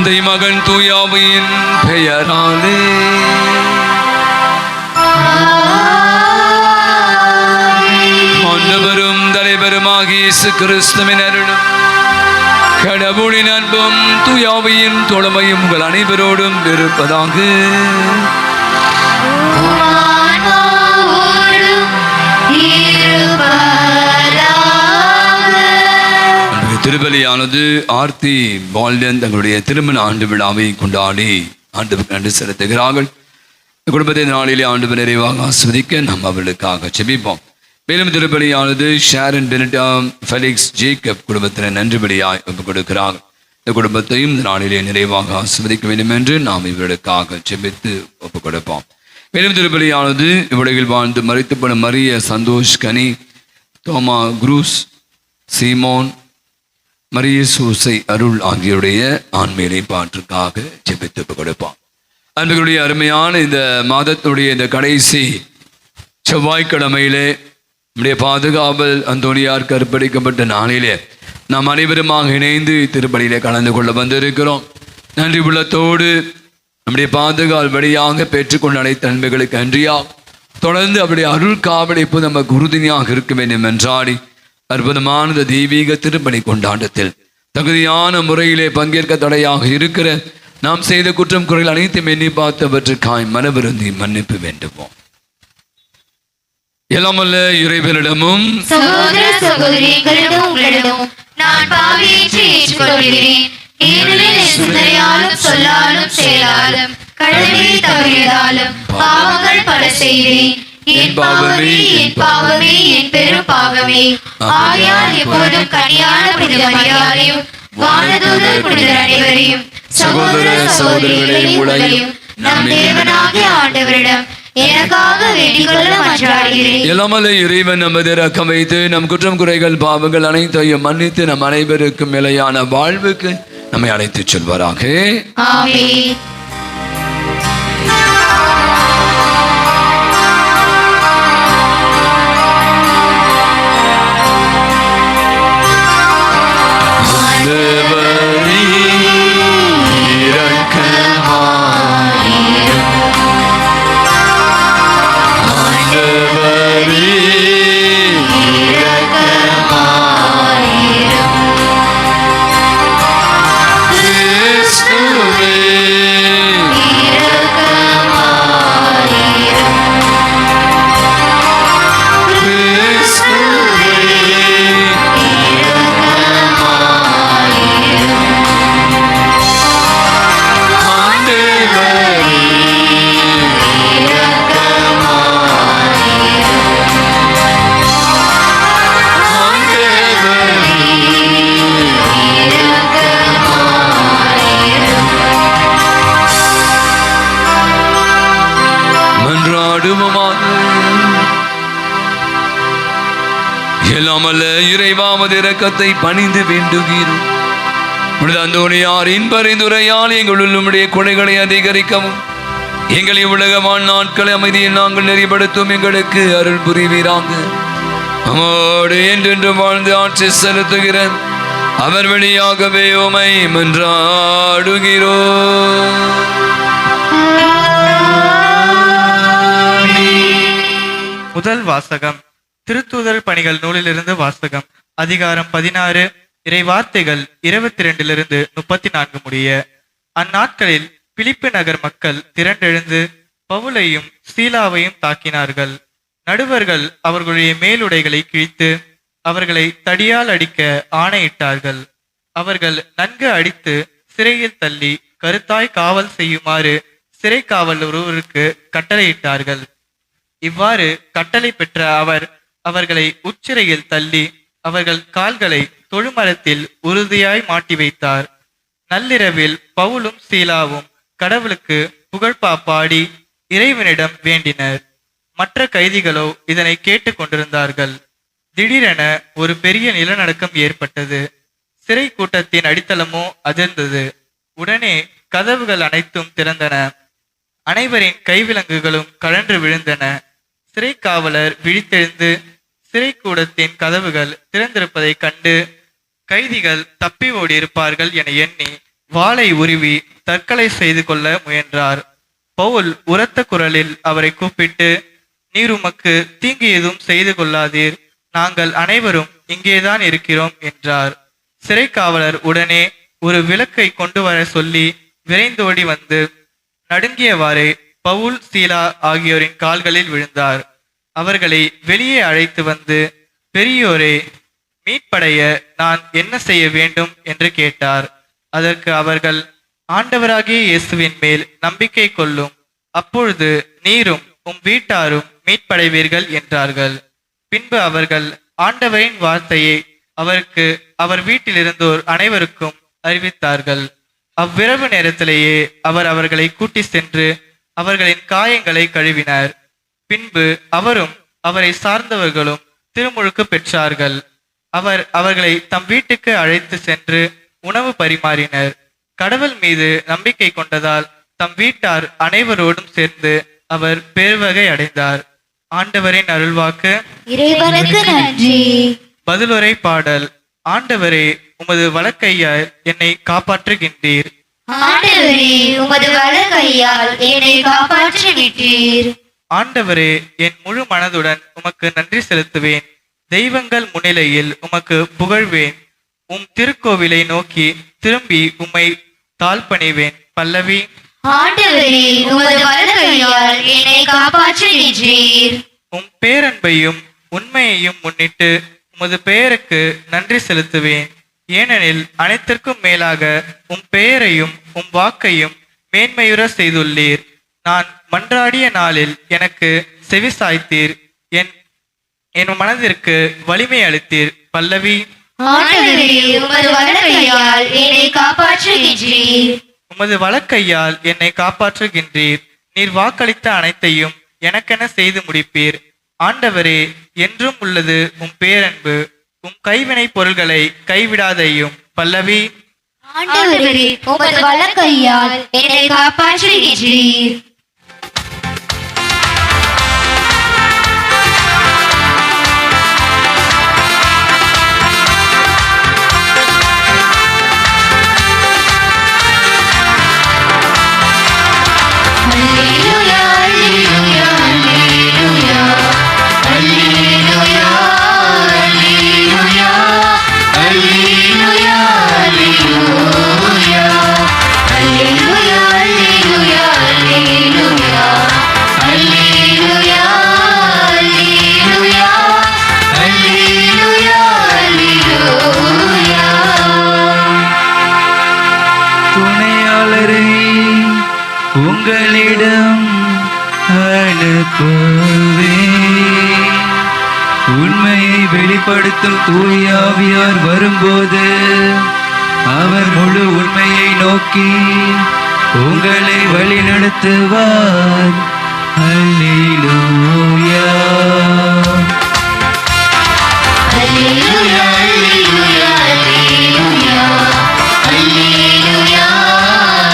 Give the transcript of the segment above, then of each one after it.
தந்தை மகன் தூயாவின் பெயராலே ஆண்டவரும் தலைவருமாகிய இயேசு கிறிஸ்துவின் அருளும் கடவுளின் அன்பும் தூயாவின் தோழமையும் உங்கள் அனைவரோடும் இருப்பதாக. திருப்பலியானது ஆர்த்தி பால்டன் தங்களுடைய திருமண ஆண்டு விழாவை கொண்டாடி ஆண்டுக்கு நன்றி செலுத்துகிறார்கள். குடும்பத்தின் நாளிலே ஆண்டு நிறைவாக ஆஸ்வதிக்க நாம் அவர்களுக்காக செபிப்போம். மேலும் திருப்பலியானது ஷாரன் பெனிட்டா ஃபெலிக்ஸ் ஜேக்கப் குடும்பத்தினர் நன்றிபடியாய் ஒப்புக் கொடுக்கிறார்கள். இந்த குடும்பத்தையும் இந்த நாளிலே நிறைவாக ஆஸ்வதிக்க வேண்டும் என்று நாம் இவர்களுக்காக செபித்து ஒப்புக் கொடுப்போம். மேலும் திருப்பலியானது இவ்வுலகில் வாழ்ந்து மரித்து போன மரிய சந்தோஷ் கனி தோமா குரூஸ் சீமோன் மரிய சூசை அருள் ஆகியோருடைய ஆண்மையிலை பாற்றுக்காக ஜெபித்து கொடுப்போம். அன்புகளுடைய அருமையான இந்த மாதத்துடைய இந்த கடைசி செவ்வாய்க்கிழமையிலே நம்முடைய பாதுகாவல் அந்தோனியாருக்கு அர்ப்பணிக்கப்பட்ட நாளிலே நாம் அனைவருமாக இணைந்து திருப்பலியிலே கலந்து கொள்ள வந்திருக்கிறோம். நன்றி உள்ளத்தோடு நம்முடைய பாதுகாவல் வழியாக பெற்றுக்கொண்ட அனைத்து நன்மைகளுக்கு நன்றியா தொடர்ந்து அவருடைய அருள் காவல் இப்போது நமக்கு உறுதுணையாக இருக்க வேண்டும் என்றாடி அற்புதமான தெய்வீக திருப்பலி கொண்டாட்டத்தில் தகுதியான முறையிலே பங்கேற்க தடையாக இருக்கிற நாம் செய்த குற்றம் குறைகள் அனைத்தும் எண்ணி பார்த்தவற்றுக்காய் மனவிருந்தி மன்னிப்பு வேண்டுவோம். எல்லாமல்ல இறைவனிடமும் சகோதர சகோதரிகளிடமும் நான் பாவியேற்று ஏற்றுக்கொள்கிறேன். ஏனெனில் சிந்தனையாலும் சொல்லாலும் செயலாலும் கடமையை தவறியதாலும் பாவங்கள் பல செய்தேன். என் பாவமே என் பாவமே என் பெரும் பாவமே. ஆகையால் எப்போதும் கனியான புனித மரியாதையும் வானதூதர் புனிதர் அனைவரையும் சகோதர சகோதரிகளையும் உங்களையும் நம் தேவனாகிய ஆண்டவரிடம் எனக்காக வேண்டிக்கொள்ள மன்றாடுகிறேன். எல்லாமல்ல இறைவன் நமது இரக்கம் வைத்து நம் குற்றம் குறைகள் பாவங்கள் அனைத்தையும் மன்னித்து நம் அனைவருக்கும் நிலையான வாழ்வுக்கு நம்மை அழைத்துச் செல்வாராக. ஆமென். எல்லாமல்ல இறைவாமது இரக்கத்தை பணிந்து வேண்டுகிறோம். அந்தோனியாரின் பரிந்துரையால் எங்களுள் உம்முடைய கொடைகளை அதிகரிக்கவும் எங்கள் இவ்வுலக நாட்களை அமைதியை நாங்கள் நெறிப்படுத்தும் எங்களுக்கு அருள் புரிவீராக. அமோடு என்றென்று வாழ்ந்து ஆட்சி செலுத்துகிற அவர் வழியாகவே உம்மை மன்றாடுகிறோம். முதல் வாசகம் திருத்தூதர் பணிகள் நூலிலிருந்து வாசகம். அதிகாரம் 16 இறை வார்த்தைகள் 22 34 முடிய. அந்நாட்களில் பிலிப்பு நகர் மக்கள் திரண்டெழுந்து பவுலையும் சீலாவையும் தாக்கினார்கள். நடுவர்கள் அவர்களுடைய மேலுடைகளை கிழித்து அவர்களை தடியால் அடிக்க ஆணையிட்டார்கள். அவர்கள் நன்கு அடித்து சிறையில் தள்ளி கருத்தாய் காவல் செய்யுமாறு சிறை காவல் ஒருவருக்கு கட்டளையிட்டார்கள். இவ்வாறு கட்டளை பெற்ற அவர் அவர்களை உச்சிறையில் தள்ளி அவர்கள் கால்களை தொழுமரத்தில் உறுதியாய் மாட்டி வைத்தார். நள்ளிரவில் பவுலும் சீலாவும் கடவுளுக்கு புகழ்பா பாடி இறைவனிடம் வேண்டினர். மற்ற கைதிகளோ இதனை கேட்டு கொண்டிருந்தார்கள். திடீரென ஒரு பெரிய நிலநடுக்கம் ஏற்பட்டது. சிறை கூட்டத்தின் அடித்தளமோ அதிர்ந்தது. உடனே கதவுகள் அனைத்தும் திறந்தன. அனைவரின் கைவிலங்குகளும் கழன்று விழுந்தன. சிறை காவலர் விழித்தெழுந்து சிறை கூடத்தின் கதவுகள் திறந்திருப்பதை கண்டு கைதிகள் தப்பி ஓடி இருப்பார்கள் என எண்ணி வாளை உருவி தற்கொலை செய்து கொள்ள முயன்றார். பவுல் உரத்த குரலில் அவரை கூப்பிட்டு, நீர் உமக்கு தீங்கு எதுவும் செய்து கொள்ளாதீர், நாங்கள் அனைவரும் இங்கேதான் இருக்கிறோம் என்றார். சிறை காவலர் உடனே ஒரு விளக்கை கொண்டு வர சொல்லி விரைந்தோடி வந்து நடுங்கியவாறே பவுல், சீலா ஆகியோரின் கால்களில் விழுந்தார். அவர்களை வெளியே அழைத்து வந்து, பெரியோரே, மீட்படைய நான் என்ன செய்ய வேண்டும் என்று கேட்டார். அதற்கு அவர்கள், ஆண்டவராகிய இயேசுவின் மேல் நம்பிக்கை கொள்ளும், அப்பொழுது நீரும் உம் வீட்டாரும் மீட்படைவீர்கள் என்றார்கள். பின்பு அவர்கள் ஆண்டவரின் வார்த்தையை அவருக்கு அவர் வீட்டிலிருந்தோர் அனைவருக்கும் அறிவித்தார்கள். அவ்விரவு நேரத்திலேயே அவர் அவர்களை கூட்டி சென்று அவர்களின் காயங்களை கழுவினார். பின்பு அவரும் அவரை சார்ந்தவர்களும் திருமுழுக்கு பெற்றார்கள். அவர் அவர்களை தம் வீட்டுக்கு அழைத்து சென்று உணவு பரிமாறினர். கடவுள் மீது நம்பிக்கை கொண்டதால் தம் வீட்டார் அனைவரோடும் சேர்ந்து அவர் பேர்வகை அடைந்தார். ஆண்டவரின் அருள்வாக்கு. இறைவனுக்கு நன்றி. பதிலுரை பாடல். ஆண்டவரே, உமது வலக்கையால் என்னை காப்பாற்றுகின்றீர். ஆண்டவரே, உமது வலக்கையால் என்னை காப்பாற்றி விட்டீர். ஆண்டவரே, என் முழு மனதுடன் உமக்கு நன்றி செலுத்துவேன். தெய்வங்கள் முன்னிலையில் உமக்கு புகழ்வேன். உம் திருக்கோவிலை நோக்கி திரும்பி உம்மை தாழ்பணிவேன். பல்லவி. ஆண்டவரே, உமது வலக்கையால் என்னை காப்பாற்றுகின்றீர். உம் பேரன்பையும் உண்மையையும் முன்னிட்டு உமது பெயருக்கு நன்றி செலுத்துவேன். ஏனெனில் அனைத்திற்கும் மேலாக உம் பெயரையும் உம் வாக்கையும் மேன்மையுற செய்துள்ளீர். நான் மன்றாடிய நாளில் எனக்கு செவிசாய்த்தீர். என் மனதிற்கு வலிமை அளித்தீர். பல்லவி. ஆண்டவரே, உமது வலக்கையால் என்னை காப்பாற்றுகின்றீர். உமது வலக்கையால் என்னை காப்பாற்றுகின்றீர். நீர் வாக்களித்த அனைத்தையும் எனக்கென செய்து முடிப்பீர். ஆண்டவரே, என்றும் உள்ளது உம் பேரன்பு. உம் கைவினை பொருள்களை கைவிடாதையும். பல்லவி. ஆண்டவரே, உமது வலக்கையால் என்னை காப்பாற்றுகின்றீர். துணையாளரை உங்களிடம் அனுப்புவே, உண்மையை வெளிப்படுத்தும் தூயாவியார் வரும்போது அவர் முழு உண்மையை நோக்கி உங்களை வழிநடத்துவார். அல்லேலூயா. அல்லேலூயா, அல்லேலூயா, அல்லேலூயா, அல்லேலூயா,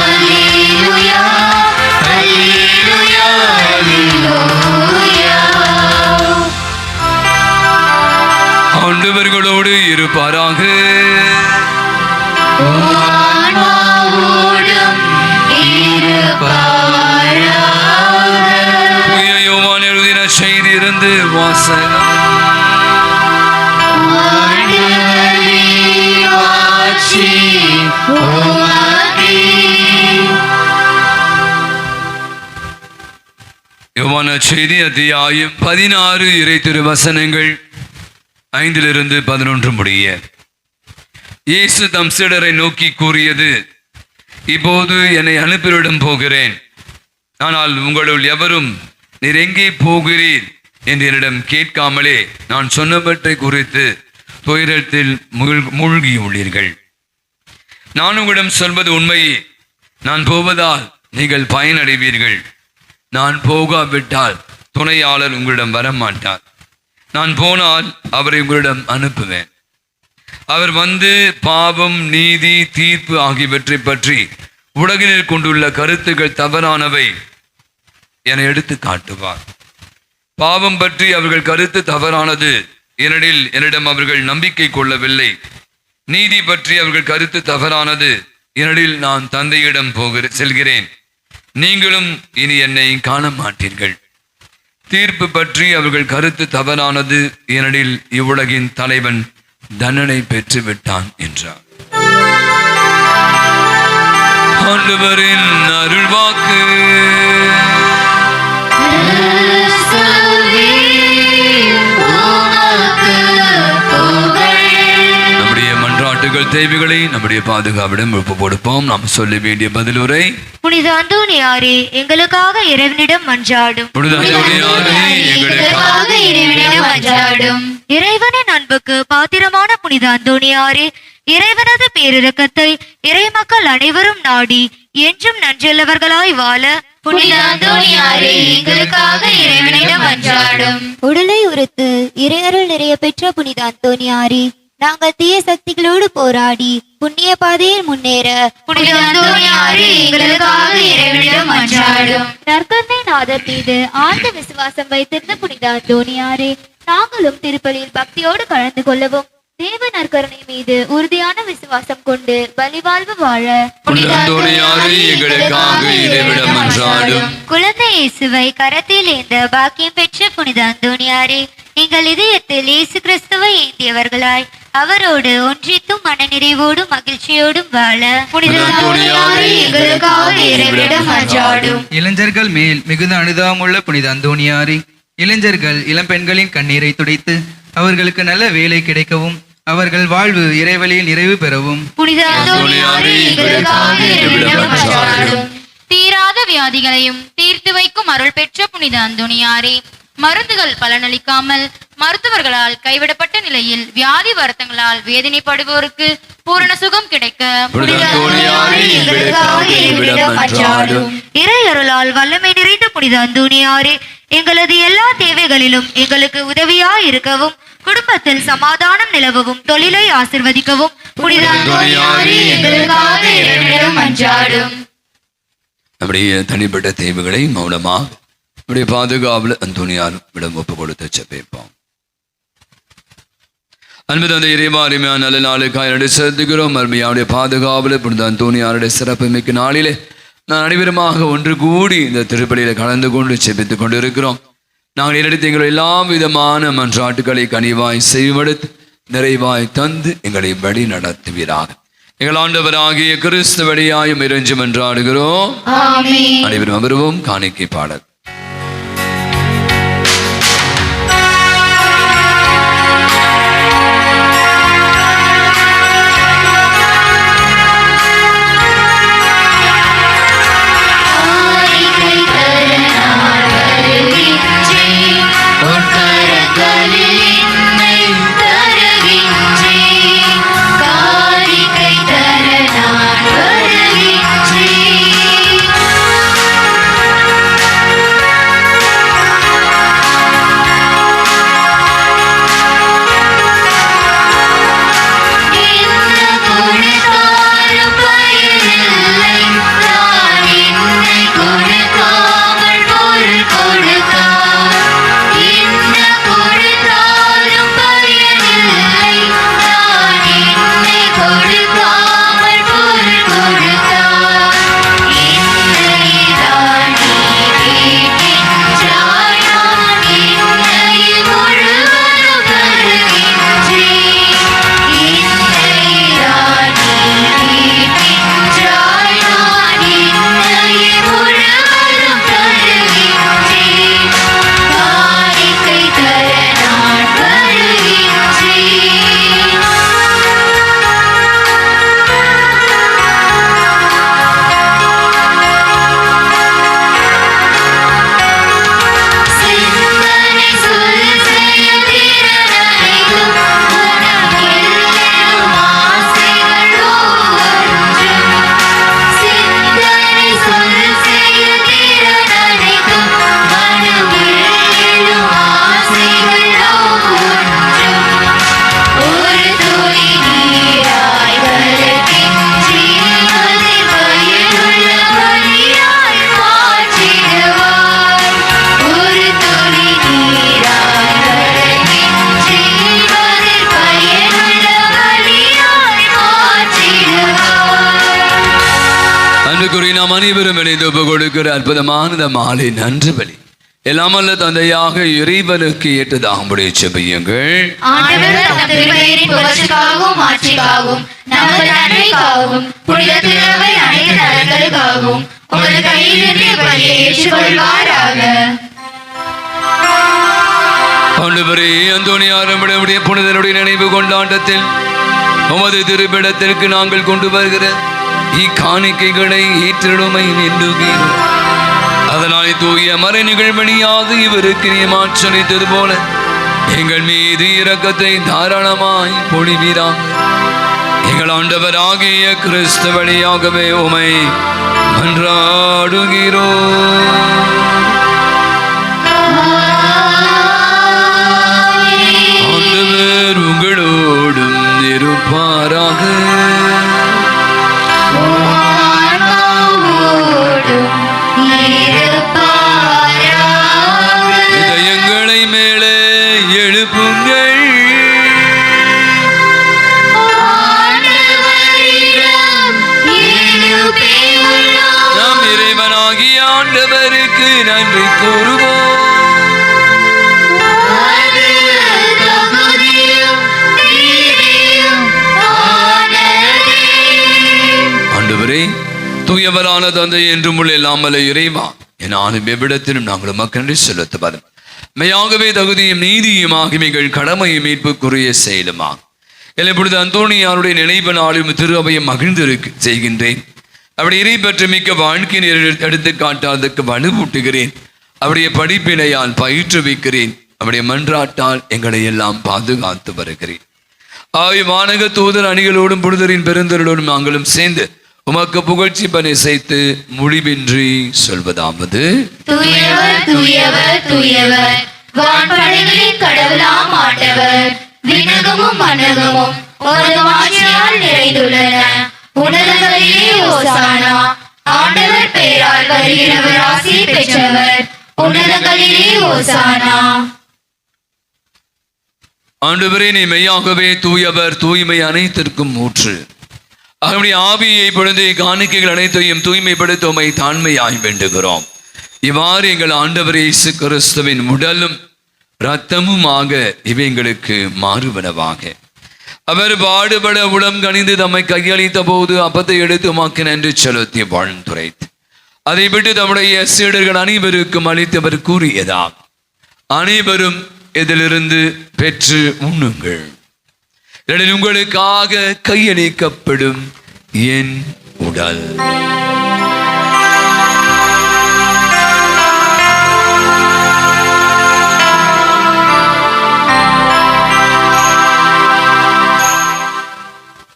அல்லேலூயா, அல்லேலூயா, அல்லேலூயா. ஆண்டவர்களோடு இருப்பாராக. ஆன்மாவோடும் இருப்பாராக. தூய யோவான் எழுதின செய்தியிலிருந்து வாசகம். ஆண்டவரே, ஆட்சி உமக்கே. யோவான் செய்தி அத்தியாயம் 16 இறை திருவசனங்கள் 5-11 முடிய. இயேசு தம் சீடரை நோக்கி கூறியது, இப்போது என்னை அனுப்பிவிடம் போகிறேன். ஆனால் உங்களுள் எவரும் நீர் எங்கே போகிறீர் என்று என்னிடம் கேட்காமலே நான் சொன்னவற்றை குறித்து துயரத்தில் மூழ்கியுள்ளீர்கள். நான் உங்களிடம் சொல்வது உண்மையே. நான் போவதால் நீங்கள் பயனடைவீர்கள். நான் போகாவிட்டால் துணையாளர் உங்களிடம் வரமாட்டார். நான் போனால் அவரை உங்களிடம் அனுப்புவேன். அவர் வந்து பாவம், நீதி, தீர்ப்பு ஆகியவற்றை பற்றி உலகினர் கொண்டுள்ள கருத்துக்கள் தவறானவை என எடுத்து காட்டுவார். பாவம் பற்றி அவர்கள் கருத்து தவறானது, ஏனெனில் என்னிடம் அவர்கள் நம்பிக்கை கொள்ளவில்லை. நீதி பற்றி அவர்கள் கருத்து தவறானது, ஏனெனில் நான் தந்தையிடம் செல்கிறேன். நீங்களும் இனி என்னை காண மாட்டீர்கள். தீர்ப்பு பற்றி அவர்கள் கருத்து தவறானது, ஏனெனில் இவ்வுலகின் தலைவன் தண்டனை பெற்று விட்டான் என்றார். ஆண்டவரின் அருள்வாக்கு. நம்முடைய மன்றாட்டுகள் தேவைகளை நம்முடைய பாதுகாப்பிடம் ஒப்பு கொடுப்போம். நாம் சொல்ல வேண்டிய பதிலுரை: புனித அந்தோனியாரே, எங்களுக்காக இறைவனிடம் மன்றாடும். புனித அந்தோனியாரே, எங்களுக்காக இறைவனிடம் மன்றாடும். இறைவனின் அன்புக்கு பாத்திரமான புனித அந்தோனியாரே, இறைவனது பேரிரக்கத்தை இறைமக்கள் அனைவரும் நாடி என்றும் நன்றியுள்ளவர்களாய் வாழ புனித அந்தோனியாரே, எங்களுக்காக இறைவனிடம் மன்றாடும். உடலை உறுத்து இறையருள் நிறைய பெற்ற புனித அந்தோனியாரே, நாங்கள் தீய சக்திகளோடு போராடி புண்ணிய பாதையில் முன்னேற புனித அந்தோனியாரே, எங்களுக்காக இறைவனிடம் மன்றாடும். நற்கருணை நாதர் மீது ஆழ்ந்த விசுவாசம் வைத்திருந்த புனித அந்தோனியாரே, நாங்களும் திருப்பலியில் பக்தியோடு கலந்து கொள்ளவும் தேவ நற்கருணை மீது உறுதியான விசுவாசம் கொண்டு பலிவாழ்வு வாழ புனித அந்தோனியாரே, எங்களுக்காக இறைவனிடம் மன்றாடும். குழந்தை இயேசுவை கரத்தில் ஏந்த பாக்கியம் பெற்ற புனித அந்தோனியாரே, எங்கள் இதயத்தில் இயேசு கிறிஸ்துவை ஏந்தியவர்களாய் அவரோடு ஒன்றித்தும் மனநிறைவோடும் மகிழ்ச்சியோடும் வாழ புனித அந்தோனியாரே, எங்களுக்காக இறைவனிடம் மன்றாடும். இளைஞர்கள் மேல் மிகுந்த அனுதாபமுள்ள புனித அந்தோனியாரே, இளைஞர்கள் இளம்பெண்களின் கண்ணீரை துடைத்து அவர்களுக்கு நல்ல வேலை கிடைக்கவும் அவர்கள் வாழ்வு இறைவழியில் நிறைவு பெறவும் புனித அந்தோனியாரே, எங்களுக்காக இறைவனிடம் மன்றாடும். தீராத வியாதிகளையும் தீர்த்து வைக்கும் அருள் பெற்ற புனித அந்தோனியாரே, மருந்துகள் பலனளிக்காமல் மருத்துவர்களால் கைவிடப்பட்ட நிலையில் வியாதி வருத்தங்களால் வேதனைப்படுவோருக்கு பூரண சுகம் கிடைக்க புனித அந்தோனியாரே, எங்களுக்காக இறைவனிடம் மன்றாடும். இறை அருளால் வல்லமை நிறைந்த புனித அந்தோனியாரே, எங்களது எல்லா தேவைகளிலும் எங்களுக்கு உதவியாய் இருக்கவும் குடும்பத்தில் சமாதானம் நிலவவும் தொழிலை ஆசிர்வதிக்கவும் புனித அந்தோனியாரே, எங்களுக்காக இறைவனிடம் மன்றாடும். நம்முடைய தனிப்பட்ட தேவைகளை மௌனமாக நம்முடைய பாதுகாவலர் அந்தோனியாரிடம் ஒப்பு கொடுத்து செபிப்போம். அன்பு தந்தை இறைவா, அருமையான நல்ல நாளுக்காக செலுத்துகிறோம். அருமையாவுடைய பாதுகாவலர் புனித அந்தோனியாருடைய சிறப்பு மிக்க நாளிலே நான் அனைவருமாக ஒன்று கூடி இந்த திருப்பலியில கலந்து கொண்டு செபித்துக் கொண்டு இருக்கிறோம். நாங்கள் எடுத்து எங்களை எல்லா விதமான மன்றாட்டுகளை கனிவாய் செய்வெடுத்து நிறைவாய் தந்து எங்களை வழி நடத்துவீராக. எங்கள் ஆண்டவராகிய கிறிஸ்து வழியாயும் இறைஞ்சி மன்றாடுகிறோம். அனைவரும் அமருவோம். காணிக்கை பாடல். காணிக்கை ஆண்டுக்குரிய நாம் அனைவரும் இணைந்து ஒப்பு கொடுக்கிற அற்புதமான இந்த மாலை நன்று பலி எல்லாம் அல்ல தந்தையாக இறைவனுக்கு ஏற்றதாகும்படி செபியுங்கள். ஆண்டவர் தம் திருப்பெயரின் புகழ்ச்சிக்காகவும் ஆட்சிக்காகவும் நமது நன்மைக்காகவும் புனித திருவை அனைத்து நலன்களுக்காகவும் உமது கையிலிருந்து பலியை ஏற்றுக்கொள்வாராக. ஆண்டவரே, அந்தோனியார் நம்முடைய புனிதருடைய நினைவு கொண்டாட்டத்தில் உமது திருப்பிடத்திற்கு நாங்கள் கொண்டு வருகிற இக்காணிக்கைகளை ஏற்றிடுமை நின்றுகிறோம். அதனால் தூய மறை நிகழ்வழியாக இவருக்கு நீ மாற்றளித்தது போல எங்கள் மீது இரக்கத்தை தாராளமாய் பொழிவீராக. எங்கள் ஆண்டவராகிய கிறிஸ்து வழியாகவே உமை மன்றாடுகிறோம். ஆண்டவர் உங்களோடும் இருப்பாராக. இதயங்களை மேலே எழுப்புங்கள். நம் இறைவனாகிய ஆண்டவருக்கு நன்றி கூறுவோம். ஆண்டவரே, தூயவரான தந்தை என்றும் உள்ள இல்லாமல இறைவா, என்னாலும் எவ்விடத்திலும் நாங்கள் மக்கள் செலுத்துவது மெய்யாகவே தகுதியும் நீதியுமாக எங்கள் கடமையை மீட்புக்குரிய செயலுமாகும். இப்பொழுது அந்தோனியாருடைய நினைவு நாளும் திரு அவையும் மகிழ்ந்திருக்கு செய்கின்றேன். அப்படி இறை பற்றி மிக்க வாழ்க்கையை எடுத்து காட்டாதற்கு வலுவூட்டுகிறேன். அவருடைய படிப்பினையால் பயிற்றுவிக்கிறேன். அவருடைய மன்றாட்டால் எங்களை எல்லாம் பாதுகாத்து வருகிறேன். ஆய் வானக தூதர் அணிகளோடும் புனிதரின் பெருந்தரோடும் நாங்களும் சேர்ந்து உமக்கு புகழ்ச்சி பணி செய்து முடிவின்றி சொல்வதாவது: தூயவர் தூயவர் தூயவர், வான்படைகளின் கடவுளாம் ஆண்டவர். விண்ணகமும் மண்ணகமும் ஒரு மாட்சியால் நிறைந்துள்ளன. உன்னதங்களிலே ஓசானா. ஆண்டவர் பெயரால் வருகிறவர் ஆசி பெற்றவர். உன்னதங்களிலே ஓசானா. ஆண்டவரே, நீ மெய்யாகவே தூயவர், தூய்மை அனைத்திற்கும் ஊற்று. அவருடைய ஆவியை பொழுது காணிக்கைகள் அனைத்தையும் தூய்மைப்படுத்த உம்மை தாழ்மையாய் வேண்டுகிறோம். இவ்வாறு எங்கள் ஆண்டவர் இயேசு கிறிஸ்துவின் உடலும் இரத்தமுமாக இவைங்களுக்கு மாறுவனவாக. அவர் பாடுபட உளம் கனிந்து தம்மை கையளித்த போது அப்பத்தை எடுத்து உமக்கு நன்றி செலுத்தி வாழ்ந்துரைத்து அதை விட்டு தம்முடைய சீடர்கள் அனைவருக்கும் அளித்தவர் கூறியதாம்: அனைவரும் இதிலிருந்து பெற்று உண்ணுங்கள். உங்களுக்காக கையளிக்கப்படும் என் உடல்.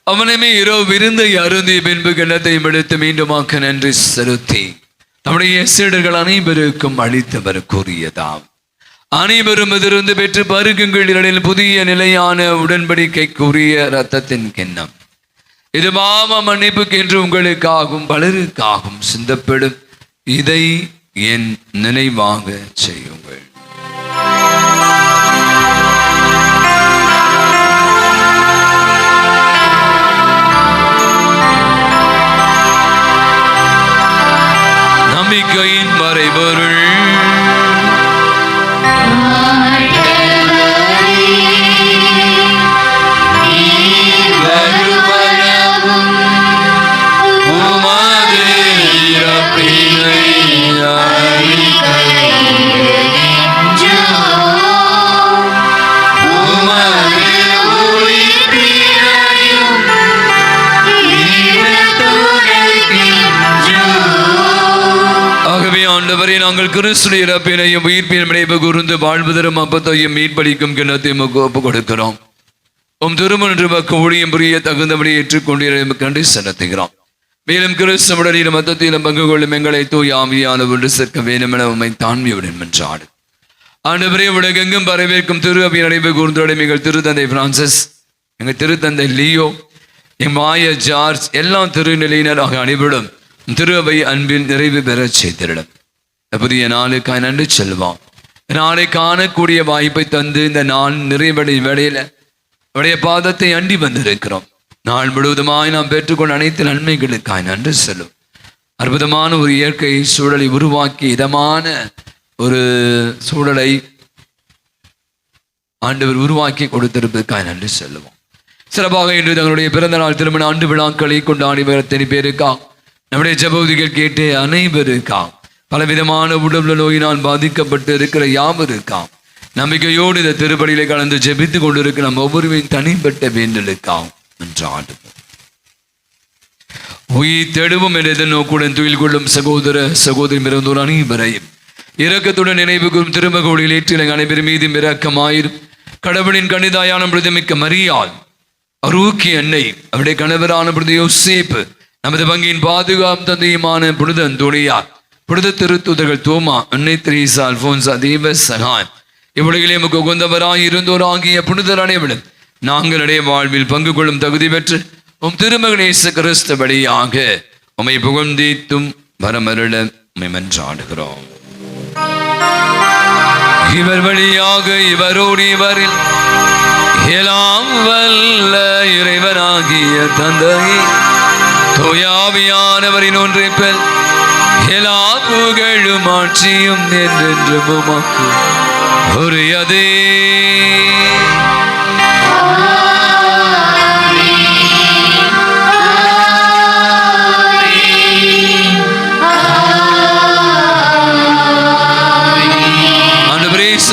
அவனுமே இரவு விருந்தை அருந்திய பின்பு கிண்ணத்தை எடுத்து மீண்டுமாக்க நன்றி செலுத்தி தம்முடைய சீடர்கள் அனைவருக்கும் அளித்தவர் கூறியதாம்: அனைவரும் இதிலிருந்து பெற்று பருகுங்கள். இடையில் புதிய நிலையான உடன்படிக்கைக்குரிய இரத்தத்தின் கிண்ணம். இது பாவ மன்னிப்புக்கு என்று உங்களுக்காகவும் பலருக்காகவும் சிந்தப்படும். இதை என் நினைவாக செய்யுங்கள். நம்பிக்கையின் மறைபொருள். ஆண்டவரே, நாங்கள் கிறிஸ்துவின் இறப்பினையும் உயிர்ப்பின் விளைவு கூர்ந்து வாழ்வு தரும் அப்பத்தையும் மீட்பளிக்கும் கிண்ணத்தையும் ஒப்பு கொடுக்கிறோம். உம் திருமணக்கு ஊழியம் புரிய தகுந்தபடி ஏற்றுக்கொண்டு கண்டு செலுத்துகிறோம். மேலும் கிறிஸ்துவுடனும் மத்தத்திலும் பங்கு கொள்ளும் எங்களை தூய் ஆவியான ஒன்று சேர்க்க வேண்டும் என உம்மை தாழ்மையுடன் என்றாடு. ஆண்டவரே, உலகெங்கும் வரவேற்கும் திரு அவை நடைபெற கூர்ந்தோட எங்கள் திருத்தந்தை பிரான்சிஸ், எங்கள் திருத்தந்தை லியோ, என் மாய ஜார்ஜ், எல்லா திருநிலையினராக அனைவரும் திரு அவை அன்பில் நிறைவு பெற செய்திருடும். புதிய நாளுக்காய் நன்றி செல்வோம். நாளை காணக்கூடிய வாய்ப்பை தந்து இந்த நாள் நிறைவடை வேளையில அவருடைய பாதத்தை அண்டி வந்திருக்கிறோம். நாள் முழுவதுமாய் நாம் பெற்றுக்கொண்ட அனைத்து நன்மைகளுக்காய் நன்றி செல்லும். அற்புதமான ஒரு இயற்கை சூழலை உருவாக்கி இதமான ஒரு சூழலை ஆண்டவர் உருவாக்கி கொடுத்திருப்பதற்காக நன்றி சொல்லுவோம். சிறப்பாக இன்று தங்களுடைய பிறந்த நாள் திருமண ஆண்டு விழாக்களை கொண்டாடி எத்தனை பேருக்கா நம்முடைய ஜெபவுதிகள் கேட்டு அனைவருக்கா பலவிதமான உடல் நோயினால் பாதிக்கப்பட்டு இருக்கிற யாவருக்கா நம்பிக்கையோடு இந்த திருப்பலியில கலந்து ஜெபித்து கொண்டிருக்கிற நம் ஒவ்வொருவரின் தனிப்பட்ட வேண்டலுக்காம் என்று ஆடுவோம். உயிர் தெடுவும் என்ற எதிர்நோக்குடன் துயில் கொள்ளும் சகோதர சகோதரி பிறந்தோர் அனைவரையும் இரக்கத்துடன் நினைவுக்கும் திருமகோடியில் ஏற்றிலை அனைவரும் மீதும் இரக்கமாயிரும். கடவுளின் கணிதாயான பிரதிமிக்க மரியாள் அரூக்கி அன்னை அவருடைய கணவரான புனித யோசேப்பு நமது வங்கியின் பாதுகாப்பு தந்தையுமான புனித அந்தோணியார் புனித திருத்துதர்கள் தோமா அன்னை தெரீசா அல்போன்சா தேவ சகாய் இவ்வுலகிலே நமக்கு உகந்தவராய் இருந்தோர் ஆகிய புனிதர் அனைவரும் நாங்களுடைய வாழ்வில் பங்கு கொள்ளும் தகுதி பெற்று உம் திருமகன் இயேசு கிறிஸ்து வழியாக உம்மை புகழ்ந்தீத்தும் வரமருள உம்மை மன்றாடுகிறோம். இவர் வழியாக இவரோடு இவரில் எல்லாம் வல்ல இறைவனாகிய தந்தை தூயாவியானவரின் ஒன்றைப்பல் எல்லா புகழும் ஆட்சியும் என்றென்றும் உமக்கு உரியதே.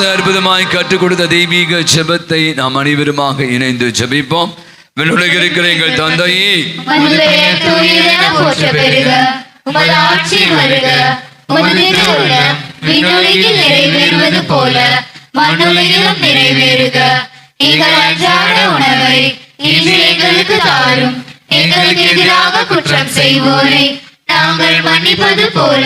அற்புதமாய் கற்றுக் கொடுத்த தெய்வீக ஜெபத்தை நாம் அனைவருமாக இணைந்து ஜெபிப்போம். விண்ணுலகில் இருக்கிற எங்கள் தந்தையே, நிறைவேறுவது போல மண்ணுலகிலும் நிறைவேறுக. எங்கள் அன்றாட உணவை இன்று எங்களுக்கு தாரும். எங்களுக்கு எதிராக குற்றம் செய்வோரை நாங்கள் மன்னிப்பது போல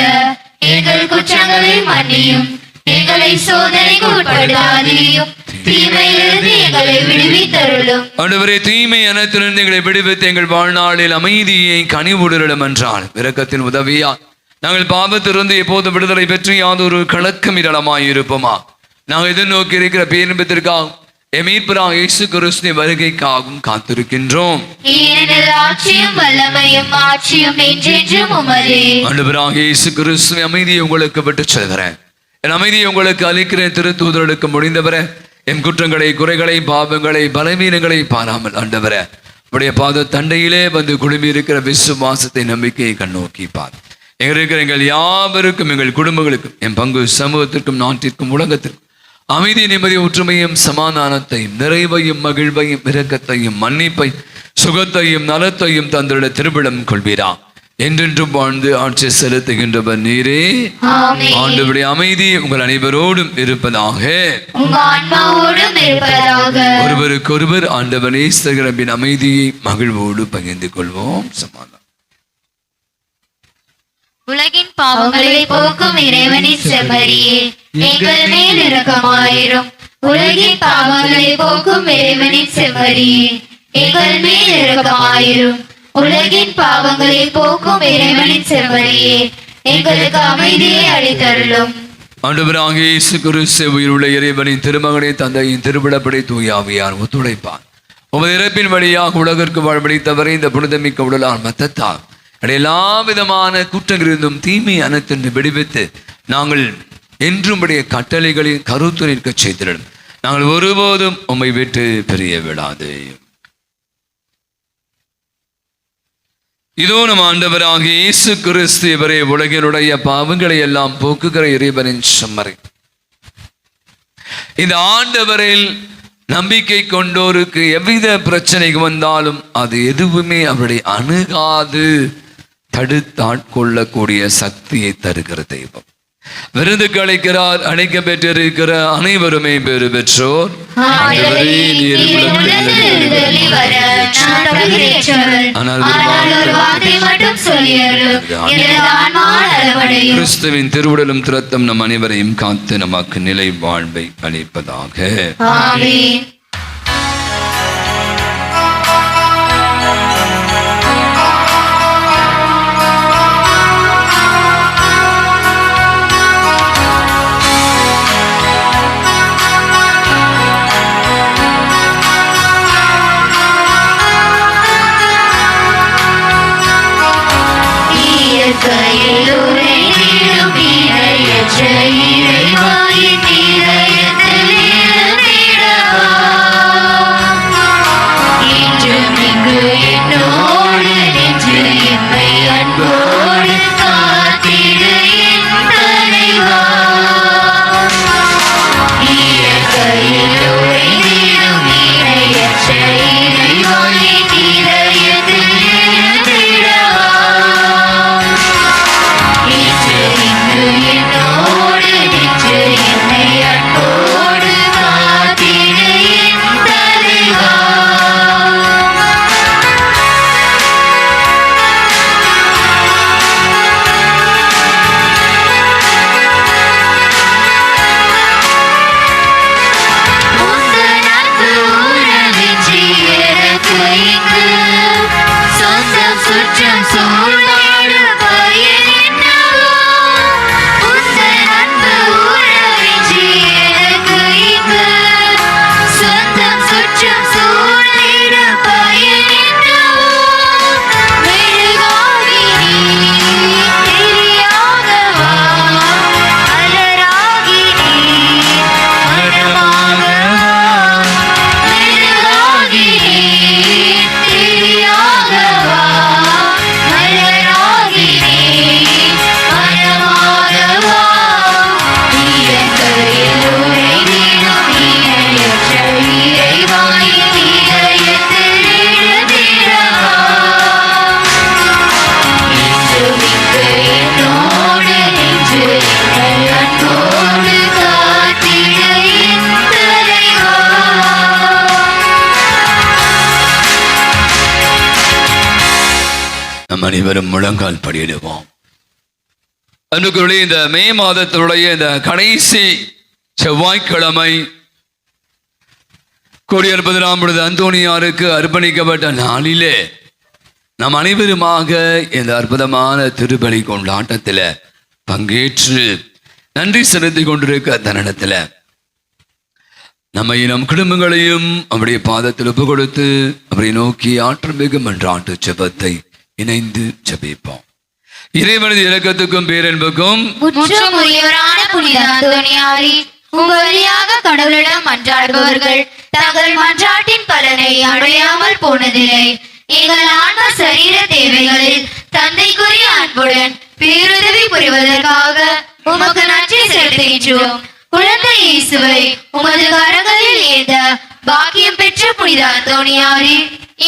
எங்கள் குற்றங்களை மன்னியும். எங்களை சோதனைக்கு உட்படுத்தாதேயும், தீமையிலிருந்து எங்களை விடுவித்தருளும். ஆண்டவரே, தீமை அனைத்திலிருந்து எங்களை விடுவித்து எங்கள் வாழ்நாளில் அமைதியை கனிவுடலும் என்றால் இரக்கத்தின் உதவியா நாங்கள் பாவத்திலிருந்து எப்போது விடுதலை பெற்று யாதொரு கலக்கம் இடமாய் இருப்போமா. நாங்கள் எதிர்நோக்கி இருக்கிற பேரின்பத்திற்காக எமீட்பராக இயேசு கிறிஸ்துவின் வருகைக்காகவும் காத்திருக்கின்றோம். ஆட்சியும் வல்லமையும் ஆட்சியும் என்றென்றும் உமதே. ஆண்டவராக இயேசு கிறிஸ்துவின் அமைதியை உங்களுக்கு விட்டு செல்கிறேன். என் அமைதியை உங்களுக்கு அளிக்கிறேன். திருத்தூதர்களுக்கு முடிந்தவர என் குற்றங்களை குறைகளை பாவங்களை பலவீனங்களை பாராமல் ஆண்டவர உடைய பாத தண்டையிலே வந்து குழுமி இருக்கிற விசுவாசத்தை நம்பிக்கையை கண்ணோக்கி பார். எங்க இருக்கிற எங்கள் யாவருக்கும் எங்கள் குடும்பங்களுக்கும் என் பங்கு சமூகத்திற்கும் நாட்டிற்கும் உலகத்திற்கும் அமைதி நிம்மதி ஒற்றுமையும் சமாதானத்தையும் நிறைவையும் மகிழ்வையும் இரக்கத்தையும் மன்னிப்பையும் சுகத்தையும் நலத்தையும் தந்திட திருவிழம் கொள்வீரா. என்றென்றும் வாழ்ந்து ஆட்சி செலுத்துகின்றவர் நீரே. ஆண்டவருடைய அமைதி உங்கள் அனைவரோடும் இருப்பதாக. ஒருவருக்கொருவர் ஆண்டவர் நேசரபின் அமைதியை மகிழ்வோடு பகிர்ந்து கொள்வோம். சமாதானம். உலகின் பாவங்களை போக்கும் இறைவனின் செம்மறியே, எங்கள் மேல் இரக்கமாயிரும். உலகின் பாவங்களை போக்கும் இறைவனின் செம்மறியே, எங்கள் மேல் இரக்கமாயிரும். உலகின் பாவங்களை போக்கும் இறைவனின் செம்மறியே, எங்களுக்கு அமைதியை அளித்தருளும். ஆண்டவராகிய இயேசு கிறிஸ்து உயிருள்ள இறைவனின் திருமகனை தந்தையின் திருவிழப்படை தூயாவியார் ஒத்துழைப்பார். உமது இறப்பின் வழியாக உலகிற்கு வாழ்வழித்தவரை இந்த புனிதமிக்க உடலால் மத்தத்தால் எல்லா விதமான குற்றங்களிலிருந்தும் தீமை அனைத்து விடுவித்து நாங்கள் என்றும்படிய கட்டளைகளின் கருத்து நிற்க செய்திடும். நாங்கள் ஒருபோதும் உம்மை விட்டு பிரிய விடாது. இதோ நம் ஆண்டவராகிய இயேசு கிறிஸ்து இவரே உலகினுடைய பாவங்களை எல்லாம் போக்குகிற இறைவனின் செம்மறி. இந்த ஆண்டவரில் நம்பிக்கை கொண்டோருக்கு எவ்வித பிரச்சனை வந்தாலும் அது எதுவுமே அவருடைய அணுகாது தடுத்தாட்கொள்ளக்கூடிய சக்தியை தருகிற தெய்வம். விருதுக்கு அழைக்கிறார். அழைக்க பெற்றிருக்கிற அனைவருமே பெரு பெற்றோர். கிறிஸ்துவின் திருவுடலும் திரத்தம் நம் அனைவரையும் காத்து நமக்கு நிலை வாழ்வை அளிப்பதாக. இயற்கையை சுற்றம் சூழ்ந்திடும் பயன் என்னவோ? உந்தன் அன்பு உறவின்றி எனக்கு இங்கு சொந்தம் சுற்றம் சூழ்ந்திடும் பயன் என்னவோ? மெழுகாகி நீ திரியாகவா? மலராகி நீ மனமாகவா? மெழுகாகி நீ திரியாகவா? மலராகி நீ மனமாகவா? நீலக்கரையில் உறைந்திடும் இணையற்ற இறைவாயின் இதயத்தில் எழுதிடவா? இன்று என்னோடு நின்று என்னை அன்போடு காத்திட என் தலைவா. நம் அனைவரும் முழங்கால் படியிடுவோம். அன்றுக்குரிய இந்த மே மாதத்தினுடைய இந்த கடைசி செவ்வாய்க்கிழமை கோடியற்பதினாம் பொழுது அந்தோணியாருக்கு அர்ப்பணிக்கப்பட்ட நாளிலே நாம் அனைவருமாக இந்த அற்புதமான திருப்பலி கொண்டாட்டத்தில் பங்கேற்று நன்றி செலுத்திக் கொண்டிருக்க தருணத்தில் நம்மை நம் குடும்பங்களையும் அவருடைய பாதத்தில் ஒப்பு கொடுத்து அவரை நோக்கி ஆற்றல் மிகு மன்றாட்டு ஜெபத்தை இணைந்து ஜெபிப்போம். இறைவனது இரக்கத்துக்கும் பேரன்புக்கும் முற்றும் உரியவரான புனித அந்தோணியாரே, உங்கள் வழியாக கடவுளிடம் மன்றாடுபவர்கள் தங்கள் மன்றாட்டின் பலனை அடையாமல் போனதில்லை. எங்கள் ஆன்ம சரீர தேவைகளில் தந்தைக்குரிய அன்புடன் பேருதவி புரிவதற்காக உமக்கு நன்றி செலுத்துகின்றோம். குழந்தை இயேசுவை உமது கரங்களில் ஏந்த பாக்கியம் பெற்ற புனித அந்தோணியாரே,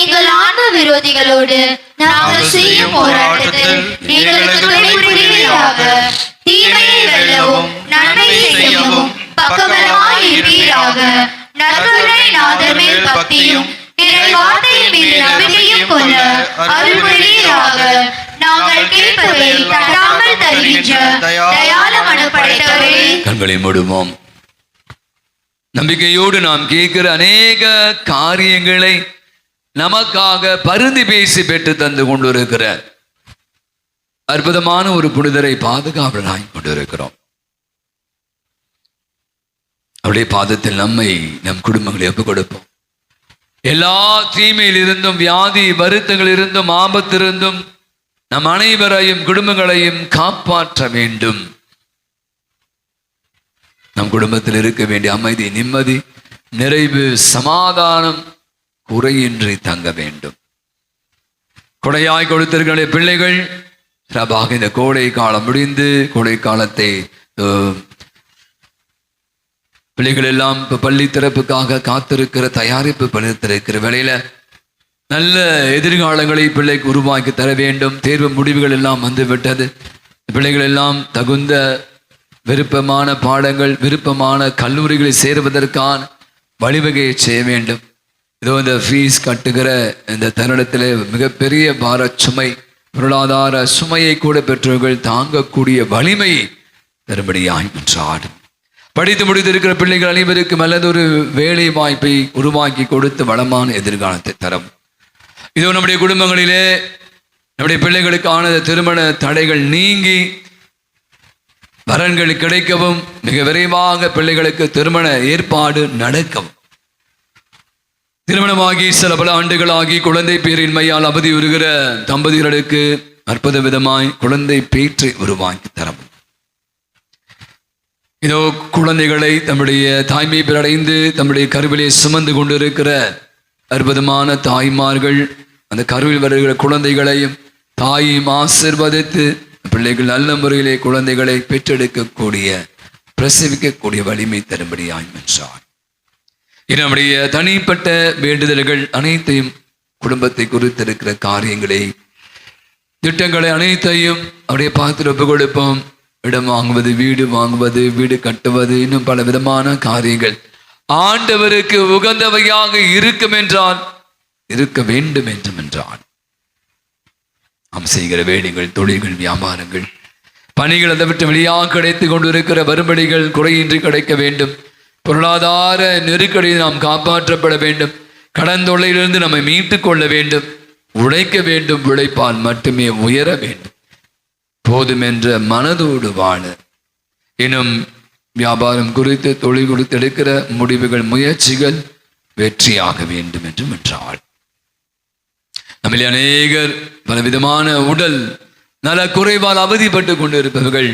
எங்கள் ஆன்ம விரோதிகளோடு நாங்கள் செய்யும் போராட்டத்தில் எங்களுக்கு துணை புரிவீராக. தீமையை வெல்லவும் நன்மை செய்யவும் பக்கபலமாய் இருப்பீராக. நற்கருணை நாதர் மேல் பக்தியும் இறை வார்த்தையின் மீது நம்பிக்கையும் கொள்ள அருள் புரிவீராக. நாங்கள் கேட்பதை தட்டாமல் தருகின்ற தயால மனம் படைத்தவரே, கண்களை மூடுவோம். நம்பிக்கையோடு நாம் கேட்கிற அநேக காரியங்களை நமக்காக பரிந்து பேசி பெற்று தந்து கொண்டிருக்கிற அற்புதமான ஒரு புனிதரை பாதுகாவலராய் கொண்டிருக்கிறோம். அவருடைய பாதத்தில் நம்மை நம் குடும்பங்களை ஒப்புக் கொடுப்போம். எல்லா தீமையில் இருந்தும் வியாதி வருத்தங்கள் இருந்தும் ஆபத்திருந்தும் நம் அனைவரையும் குடும்பங்களையும் காப்பாற்ற வேண்டும். நம் குடும்பத்தில் இருக்க வேண்டிய அமைதி, நிம்மதி, நிறைவு, சமாதானம் குறையின்றி தங்க வேண்டும். கொடையாய் கொடுத்திருக்கிற பிள்ளைகள் சிறப்பாக இந்த கோடை காலம் முடிந்து கோடை காலத்தை பிள்ளைகள் எல்லாம் இப்போ பள்ளி திறப்புக்காக காத்திருக்கிற தயாரிப்பு பண்ணிருக்கிற வேளையில நல்ல எதிர்காலங்களை பிள்ளைக்கு உருவாக்கி தர வேண்டும். தேர்வு முடிவுகள் எல்லாம் வந்து விட்டது. பிள்ளைகள் எல்லாம் தகுந்த விருப்பமான பாடங்கள், விருப்பமான கல்லூரிகளில் சேருவதற்கான வழிவகையை செய்ய வேண்டும். இதோ இந்த ஃபீஸ் கட்டுகிற இந்த தருணத்தில் மிகப்பெரிய பார சுமை, பொருளாதார சுமையை கூட பெற்றவர்கள் தாங்கக்கூடிய வலிமையை தரும்படியாய் மன்றாடும். படித்து முடித்திருக்கிற பிள்ளைகள் அனைவருக்கும் நல்லதொரு வேலை வாய்ப்பை உருவாக்கி கொடுத்து வளமான எதிர்காலத்தை தரும். இதோ நம்முடைய குடும்பங்களிலே நம்முடைய பிள்ளைகளுக்கான திருமண தடைகள் நீங்கி வரன்கள் கிடைக்கவும், மிக விரைவாக பிள்ளைகளுக்கு திருமண ஏற்பாடு நடக்கவும், திருமணமாகி சில பல ஆண்டுகளாகி குழந்தை பேரின்மையால் அவதியுறுகிற தம்பதிகளுக்கு அற்புத விதமாய் குழந்தை பேற்றை உருவாக்கி தரவும். இதோ குழந்தைகளை தம்முடைய தாய்மை பெறடைந்து தம்முடைய கருவிலே சுமந்து கொண்டிருக்கிற அற்புதமான தாய்மார்கள் அந்த கருவில் வருகிற குழந்தைகளையும் தாயையும் ஆசீர்வதித்து பிள்ளைகள் நல்ல முறையிலே குழந்தைகளை பெற்றெடுக்கக்கூடிய பிரசவிக்கக்கூடிய வலிமை தரும்படியாய் என்றார். நம்முடைய தனிப்பட்ட வேண்டுதல்கள் அனைத்தையும், குடும்பத்தை குறித்திருக்கிற காரியங்களை, திட்டங்களை அனைத்தையும் அவருடைய பாத்திர ஒப்பு கொடுப்போம். இடம் வாங்குவது, வீடு வாங்குவது, வீடு கட்டுவது, இன்னும் பல விதமான காரியங்கள் ஆண்டவருக்கு உகந்தவையாக இருக்கும் என்றால் இருக்க வேண்டும் என்றால் நாம் செய்கிற வேலைகள், தொழில்கள், வியாபாரங்கள், பணிகள், அதை விட்டு வெளியாக கிடைத்து கொண்டிருக்கிற வரும்படிகள் குறையின்றி கிடைக்க வேண்டும். பொருளாதார நெருக்கடியில் நாம் காப்பாற்றப்பட வேண்டும். கடன் தொல்லையிலிருந்து நம்மை மீட்டுக் கொள்ள வேண்டும். உழைக்க வேண்டும், உழைப்பால் மட்டுமே உயர வேண்டும், போதும் என்ற மனதோடு வாழ, இன்னும் வியாபாரம் குறித்து, தொழில் குறித்து எடுக்கிற முடிவுகள், முயற்சிகள் வெற்றியாக வேண்டும் என்று வென்றாள். நம்மில் அநேகர் பலவிதமான உடல் நல குறைவால் அவதிப்பட்டு கொண்டிருப்பவர்கள்,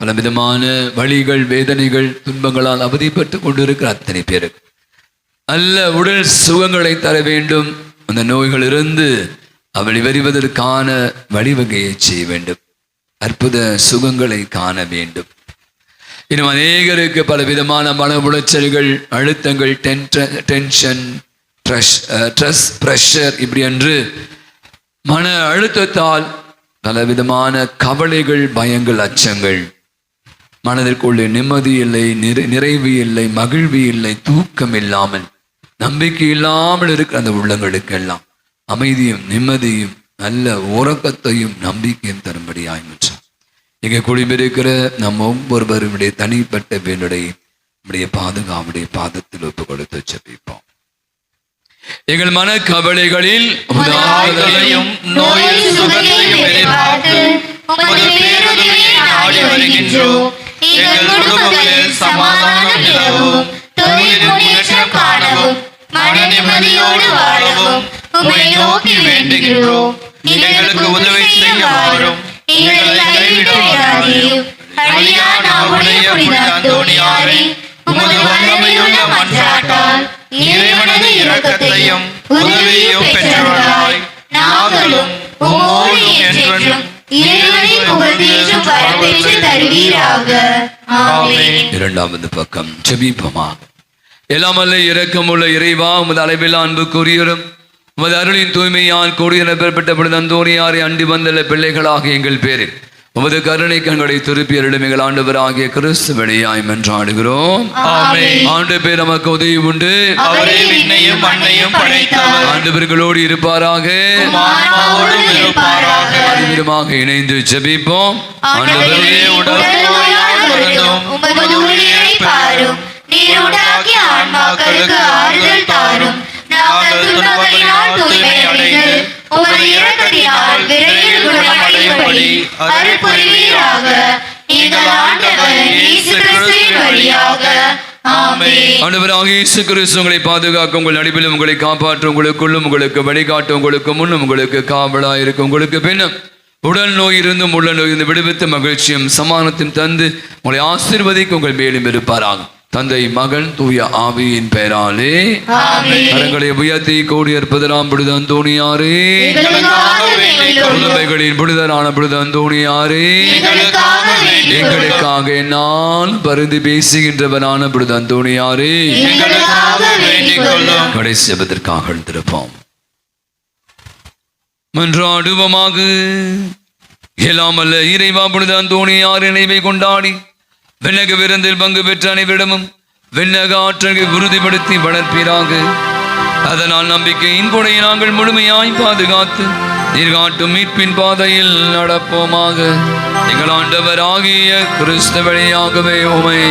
பலவிதமான வலிகள், வேதனைகள், துன்பங்களால் அவதிப்பட்டு கொண்டிருக்கிற அத்தனை பேருக்கு நல்ல உடல் சுகங்களை தர வேண்டும். அந்த நோய்களிலிருந்து அவள் வெளிவதற்கான வழிவகையை செய்ய வேண்டும். அற்புத சுகங்களை காண வேண்டும். இன்னும் அநேகருக்கு பலவிதமான மன உளைச்சல்கள், அழுத்தங்கள், டென்ஷன், பிரஷர், இப்படி என்று மன அழுத்தத்தால் பலவிதமான கவலைகள், பயங்கள், அச்சங்கள், மனதிற்குள்ளே நிம்மதி இல்லை, நிறைவு இல்லை, மகிழ்வு இல்லை, தூக்கம் இல்லாமல், நம்பிக்கை இல்லாமல் இருக்கிற அந்த உள்ளங்களுக்கெல்லாம் அமைதியும் நிம்மதியும் நல்ல உறக்கத்தையும் நம்பிக்கையும் தரும்படியாய் என்றார். இங்கே குடிபிருக்கிற நம் ஒவ்வொருவருடைய தனிப்பட்ட வேண்டுடைய நம்முடைய பாதுகாப்புடைய பாதத்தில் ஒப்பு கொடுத்து ஜெபிப்போம். எங்கள் மன கவலைகளில் நோயின் சுகத்தையும் எதிர்பார்த்து உமது பேருதவியை நாடி வருகின்றோம். எங்கள் குடும்பங்களில் சமாதானம் நிலவும், தொழில் முன்னேற்றம் காணவும், மன நிம்மதியோடு வாழவும் உம்மை நோக்கி வேண்டுகின்றோம். எங்களுக்கு உதவி செய்ய வாரும், எங்களை கைவிடாதேயும். அழியா நாவுடைய புனித அந்தோணியாரே, உமது வல்லமையுள்ள மன்றாட்டால் இறைவனது இரக்கத்தையும் உதவியையும் பெற்றவர்களாய் நாங்களும் உம்மோடு என்றென்றும் இறைவனை புகழ்ந்தேற்றும் வரப்பெற்று தருவீராக. ஆமென். இரண்டாவது பக்கம் ஜெபிப்போமாக. எல்லாம் அல்ல இரக்கமுள்ள இறைவா, உமது அளவில் அன்புக்குரியரும் உமது அருளின் தூய்மையால் கூடிய பெறப்பட்ட புனித அந்தோணியாரை அண்டி வந்துள்ள பிள்ளைகளாக எங்கள் பேரில் உமது கருணை கண்களை திருப்பி அருளும் ஆண்டவராகிய கிறிஸ்து வழியாய் மன்றாடுகிறோம். ஆண்டு பேர் நமக்கு உதவி உண்டு. அவரே விண்ணையும் மண்ணையும் படைத்தவர். ஆண்டவர்களோடு இருப்பாராக, அறிவிடமாக இணைந்து ஜெபிப்போம். ஆண்டவரே, உமது ஊழியரை பாரும், நீர் உண்டாக்கிய ஆன்மாக்களுக்கு ஆறுதல் தாரும். நாங்கள் துன்பங்களினால் தூய்மை அடைந்து உமது இரக்கத்தினால் விரைவில் குணமடையும்படி அருள் புரிவீராக. எங்கள் ஆண்டவர் இயேசு கிறிஸ்துவின் வழியாக. ஆமென். ஆண்டவராகிய இயேசு கிறிஸ்து உங்களை பாதுகாக்க, உங்கள் நடுவிலும் உங்களை காப்பாற்ற, உங்களுக்குள்ளும் உங்களுக்கு வழிகாட்ட, உங்களுக்கு முன்னும் உங்களுக்கு காவலாயிருக்கும், உங்களுக்கு பின்னும் உடல் நோய் இருந்தும் உள்ள நோய் இருந்து விடுவித்து மகிழ்ச்சியும் சமானத்தையும் தந்து உங்களை ஆசீர்வதிக்க உங்கள் மேலும் இருப்பாராக. தந்தை, மகன், தூய ஆவியின் பெயராலே கரங்களை உயர்த்தி கூடியிருப்பதாம் புனித அந்தோணியாரே, புதுமைகளின் புனிதரான புனித அந்தோணியாரே, எங்களுக்காக என்னால் பரிந்து பேசுகின்றவனான புனித அந்தோணியாரே, கடைசி ஜெபத்திற்காக எழுந்திருப்போம். மன்றாடுவோமாக. எல்லாம் அல்ல இறைவா, புனித அந்தோணியார் நினைவை கொண்டாடி விண்ணக விருந்தில் பங்கு பெற்ற அனைவரிடமும் விண்ணக ஆற்றலை உறுதிப்படுத்தி வளர்ப்பீராக. அதனால் நம்பிக்கையின் கொடையை நாங்கள் முழுமையாய் பாதுகாத்து நீர்காட்டும் மீட்பின் பாதையில் நடப்போமாக. எங்கள் ஆண்டவர் ஆகிய கிறிஸ்து வழியாகவே உமை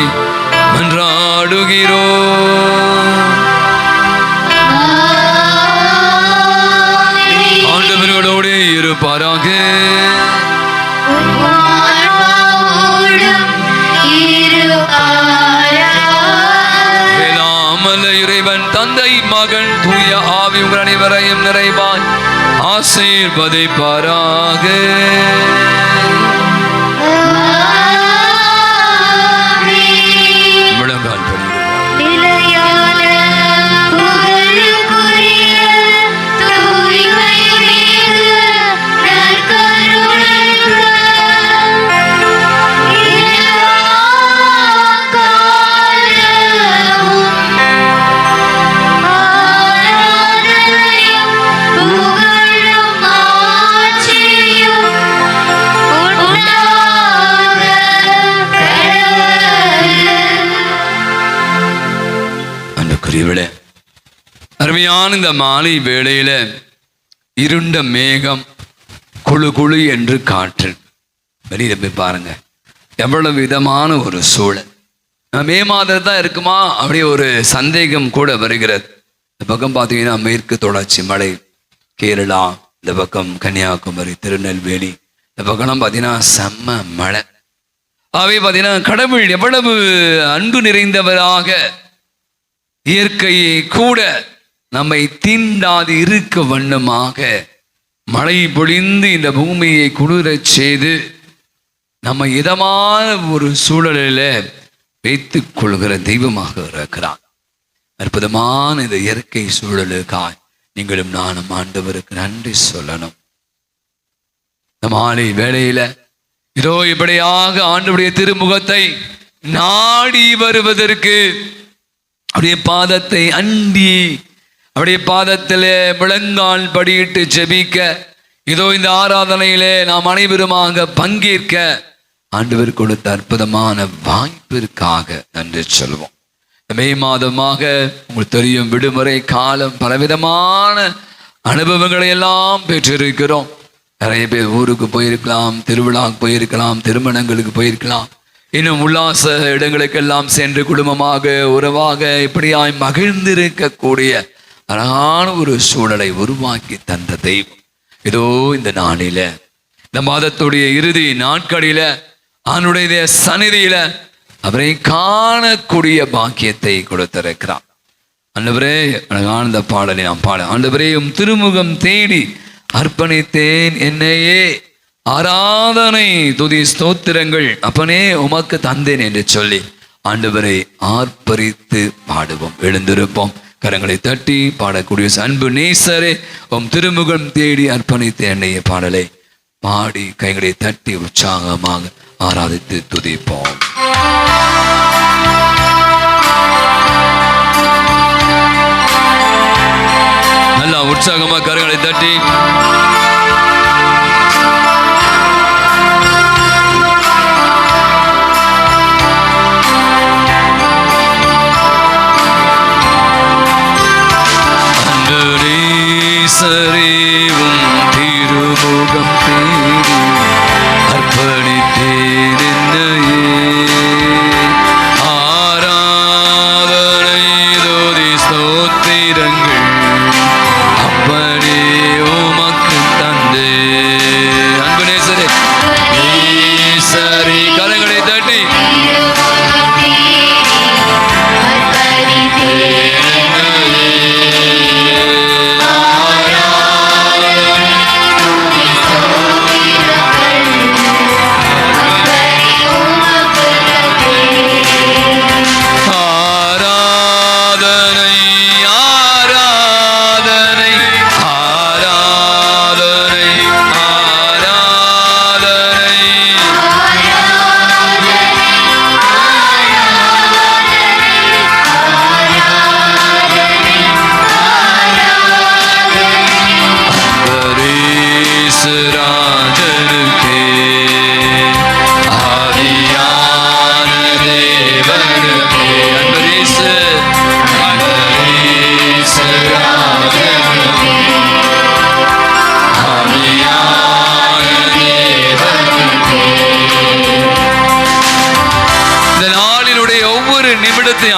மன்றாடுகிறோம். ஆண்டவர்களோடு இருப்பாராக. இறைவன் தந்தை, மகன், தூய ஆவி உங்கள் அனைவரையும் நிறைவாய் ஆசீர்வதிப்பாராக. முழங்கால் படிடுவோம். அருமையான இந்த மாலை வேளையில இருண்ட மேகம், குழு குழு என்று காற்று. வெளியில போய் பாருங்க, எவ்வளவு விதமான ஒரு சூழல். மே மாதம் தான் இருக்குமா அப்படியே ஒரு சந்தேகம் கூட வருகிறது. இந்த பக்கம் பார்த்தீங்கன்னா மேற்கு தொடர்ச்சி மலை, கேரளா, இந்த பக்கம் கன்னியாகுமரி, திருநெல்வேலி, இந்த பக்கம்லாம் பார்த்தீங்கன்னா செம்ம மழை. ஆகவே பார்த்தீங்கன்னா கடவுள் எவ்வளவு அன்பு நிறைந்தவராக இயற்கையை கூட நம்மை தீண்டாது இருக்க வண்ணமாக மழை பொழிந்து இந்த பூமியை குளிரச் செய்து நம்ம இதமான ஒரு சூழலில் வைத்துக் கொள்கிற தெய்வமாக இருக்கிறார். அற்புதமான இந்த இயற்கை சூழலுக்காய் நீங்களும் நானும் ஆண்டவருக்கு நன்றி சொல்லணும். இந்த மாலை வேளையில இதோ இப்படியாக ஆண்டவருடைய திருமுகத்தை நாடி வருவதற்கு அவருடைய பாதத்தை அண்டி அவருடைய பாதத்திலே முழங்கால் படியிட்டு ஜெபிக்க இதோ இந்த ஆராதனையிலே நாம் அனைவருமாக பங்கேற்க ஆண்டவர் கொடுத்த அற்புதமான வாய்ப்பிற்காக நன்றி சொல்வோம். மே மாதமாக உங்களுக்கு தெரியும், விடுமுறை காலம், பலவிதமான அனுபவங்களை எல்லாம் பெற்றிருக்கிறோம். நிறைய பேர் ஊருக்கு போயிருக்கலாம், திருவிழாவுக்கு போயிருக்கலாம், திருமணங்களுக்கு போயிருக்கலாம், இன்னும் உல்லாச இடங்களுக்கெல்லாம் சென்று குடும்பமாக உறவாக இப்படியாய் மகிழ்ந்திருக்கக்கூடிய அழகான ஒரு சூழலை உருவாக்கி தந்த தெய்வம் இதோ இந்த நாளில, இந்த மாதத்துடைய இறுதி நாட்களில அவனுடைய சந்நிதியில அவரை காணக்கூடிய பாக்கியத்தை கொடுத்திருக்கிறார். ஆண்டவரே, அழகான இந்த பாடலை நாம் பாட, ஆண்டவரே உம் திருமுகம் தேடி அர்ப்பணித்தேன் என்னையே, ஆராதனை துதி ஸ்தோத்திரங்கள் அப்பனே உமக்கு தந்தேன் என்று சொல்லி ஆண்டவரை ஆர்ப்பரித்து பாடுவோம். எழுந்திருப்போம், கரங்களை தட்டி பாடக்கூடிய அன்பு நேசரே உம் திருமுகம் தேடி அர்ப்பணித்த என்னைய பாடலை பாடி கைகளை தட்டி உற்சாகமாக ஆராதித்து துதிப்போம். நல்லா உற்சாகமா கரங்களை தட்டி சரேவும் திருமுகம் தேடி அர்ப்பணித்தேன் என்னையே, ஆராதனை துதி ஸ்தோத்திரங்கள் அப்பனே உமக்கு தந்தே. அன்பு நேசரே, நேசரே கரங்களை தட்டி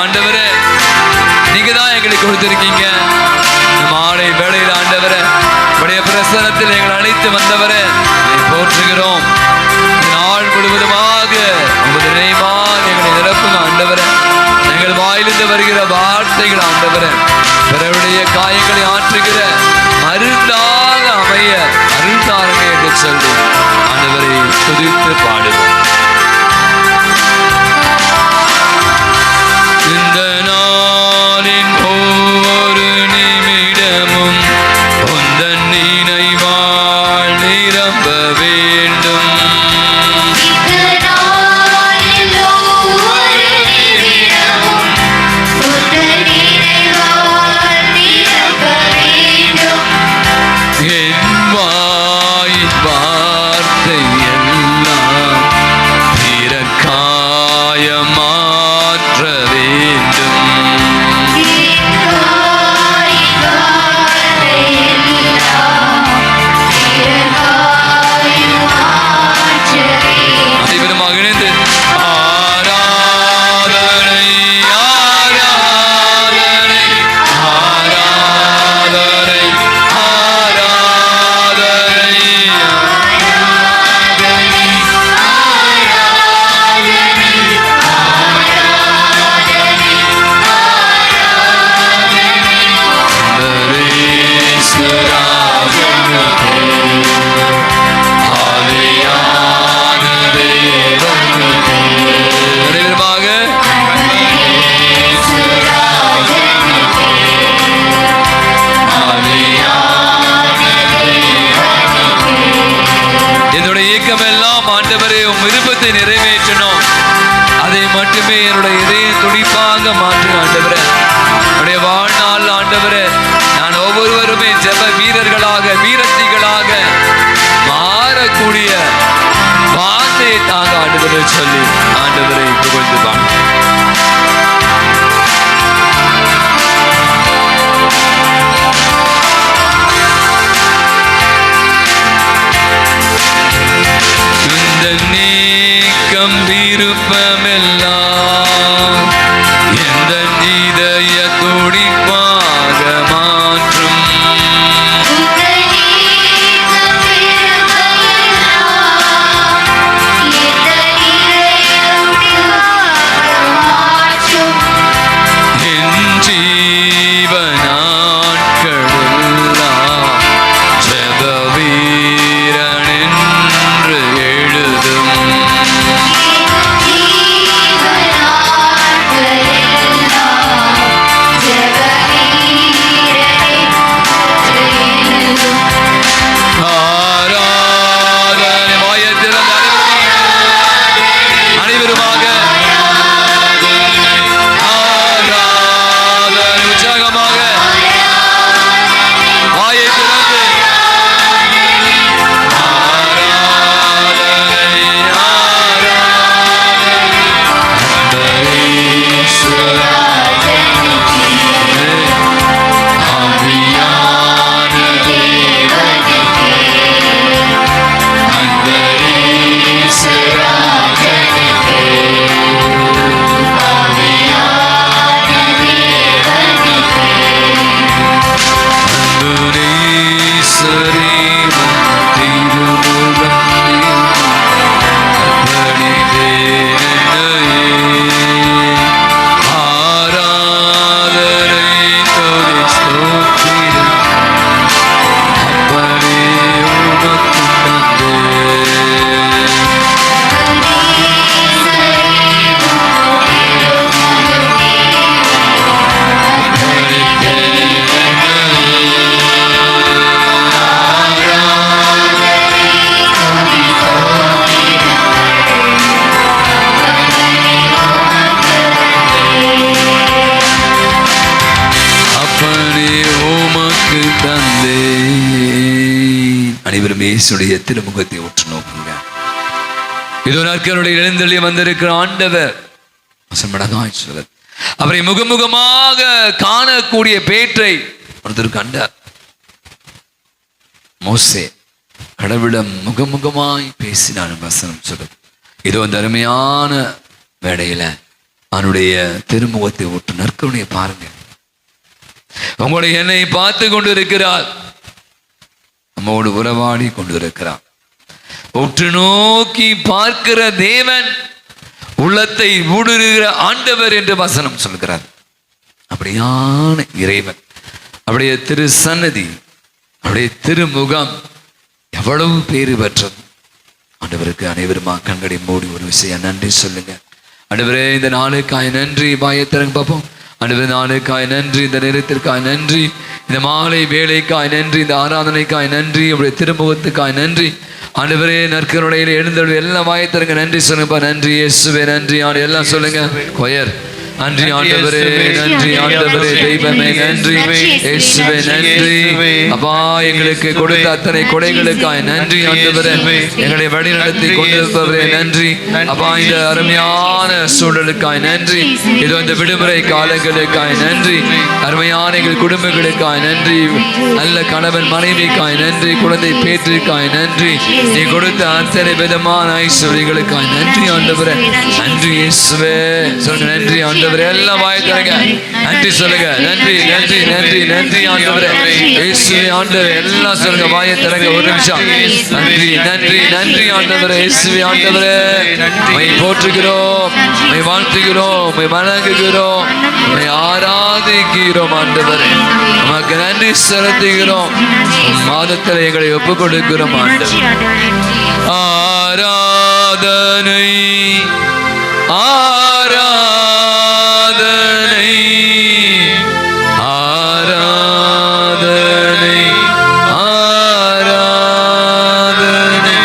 ஆண்டவரே நீங்க தான் எங்களுக்கு கொடுத்திருக்கீங்க. மாலை வேளையில் ஆண்டவரே உடைய பிரசனத்தில் எங்களை அழைத்து வந்தவரே போற்றுகிறோம். நாள் முழுவதுமாக உமது நினைவாக எங்களை நிரப்பும் ஆண்டவரே. எங்கள் வாயிலிருந்து வருகிற வார்த்தைகள் ஆண்டவரே பிறருடைய காயங்களை ஆற்றுகிற மருந்தாக அமைய அருள் தாருங்க என்று சொல்லி ஆண்டவரை துதித்து பாடுவோம். இந்த நாளின் ஒவ்வொரு நிமிடமும் உந்தன் நினைவால் நிரம்ப வேண்டும். என் வாயின் வார்த்தை எல்லாம் காயமாற்ற வேண்டும். அனைவருமாக இணைந்து ஆராதனை ஆராதனை ஆராதனை ஆராதனை ஏக்கமெல்லாம் ஆண்டவரே உம் விருப்பத்தை நிறைவேற்றணும். அதை மட்டுமே என்னுடைய இதய துடிப்பாக மாற்று ஆண்டவரே. என்னுடைய வாழ்நாள் ஆண்டவரே, நான் ஒவ்வொருவருமே ஜெப வீரர்களாக வீரத்திகளாக மாறக்கூடிய வார்த்தையை தாங்க ஆண்டவரை சொல்லி ஆண்டவரை புகழ்ந்து பாங்க. நீக்கம் விருப்பமெல்லாம் எந்த இதய துடிப்பாக மாற்றும். என் ஜீவனாட்களெல்லாம் ஜெப வீரன் என்று எழுதும். ஆராதனை வாயத்தில் அனைவருமாக ஆராதனை உற்சாகமாக வாயை திறந்து ஆராதனை ஆராதனை ஈஸ்வரா ஆவியான தேவனுக்கே அனைவரும் இயேசுடைய திருமுகத்தை உற்று நோக்குங்க. இதோ நாட்களுடைய எழுந்தள்ளி வந்திருக்கிற ஆண்டவர் அவரை முகமுகமாக காணக்கூடிய பேற்றை ஒருத்தர் கண்டார். மோசே கடவுளிடம் முகமுகமாய் பேசினான் வசனம் சொல்லுது. இதோ அந்த அருமையான வேளையில அவனுடைய திருமுகத்தை ஒட்டு நற்கருணையை பாருங்க. உங்களுடைய என்னை பார்த்து கொண்டு இருக்கிறார், நம்மோடு உறவாடி கொண்டு இருக்கிறார். உற்று நோக்கி பார்க்கிற தேவன், உள்ளத்தை ஊடுருகிற ஆண்டவர் என்று வசனம் சொல்கிறார். அப்படியான இறைவன், அவருடைய திரு சன்னதி, அவருடைய திருமுகம் எவ்வளவு பேறு பெற்றது. ஆண்டவருக்கு அனைவருமா கண்களை மூடி ஒரு விஷயம் நன்றி சொல்லுங்க. ஆண்டவரே, இந்த நாளுக்காய் நன்றி. பாயத்திறங்க பார்ப்போம். ஆண்டவரே, நாளுக்காய் நன்றி, இந்த நேரத்திற்காய் நன்றி, இந்த மாலை வேலைக்காய் நன்றி, இந்த ஆராதனைக்காய் நன்றி, அவருடைய திருமுகத்துக்காய் நன்றி. ஆண்டவரே, நற்கருணையில எழுந்தது எல்லாம் வாயத்திறங்க நன்றி சொல்லுங்கப்பா. நன்றி இயேசுவே, நன்றி. எல்லாம் சொல்லுங்க கொயர். நன்றி ஆண்டவரே, நன்றி ஆண்டவரே, தெய்வமே நன்றி, இயேசுவே நன்றி. அப்பா, எங்களுக்கு கொடுத்த அத்தனை கொடைகளுக்காய் நன்றி ஆண்டவரே. எங்களை வழி நடத்தி கொண்டிருப்பவரே நன்றி. அப்பா, இந்த அருமையான சூழலுக்காய் நன்றி. இதோ இந்த விடுமுறை காலங்களுக்காய் நன்றி. அருமையான எங்கள் குடும்பங்களுக்காய் நன்றி. நல்ல கணவன் மனைவிக்காய் நன்றி. குழந்தை பேற்றிற்காய் நன்றி. நீ கொடுத்த அத்தனை விதமான ஐஸ்வர்யங்களுக்காய் நன்றி ஆண்டவரே. நன்றி இயேசுவே சொல்லுங்க. நன்றி ஆண்டவரே. எல்லாம் வாய்த்தரங்க நன்றி சொல்லுங்க. நன்றி நன்றி நன்றி நன்றி ஆண்டவரே. இயேசுவே ஆண்டவரே, எல்லாம் சொல்லுங்க வாயத்தரங்க. ஒரு நிமிஷம். நன்றி நன்றி நன்றி ஆண்டவரே. இயேசுவே ஆண்டவரே, உம்மை போற்றுகிறோம், உம்மை வாழ்த்துகிறோம், உம்மை வணங்குகிறோம், உம்மை ஆராதிக்கிறோம் ஆண்டவரே. உமக்கு நன்றி செலுத்துகிறோம். மாதத்தில் எங்களை ஒப்புக் கொடுக்கிறோம் ஆண்டவரே. ஆராதனை ஆராதனை ஆராதனை ஆராதனை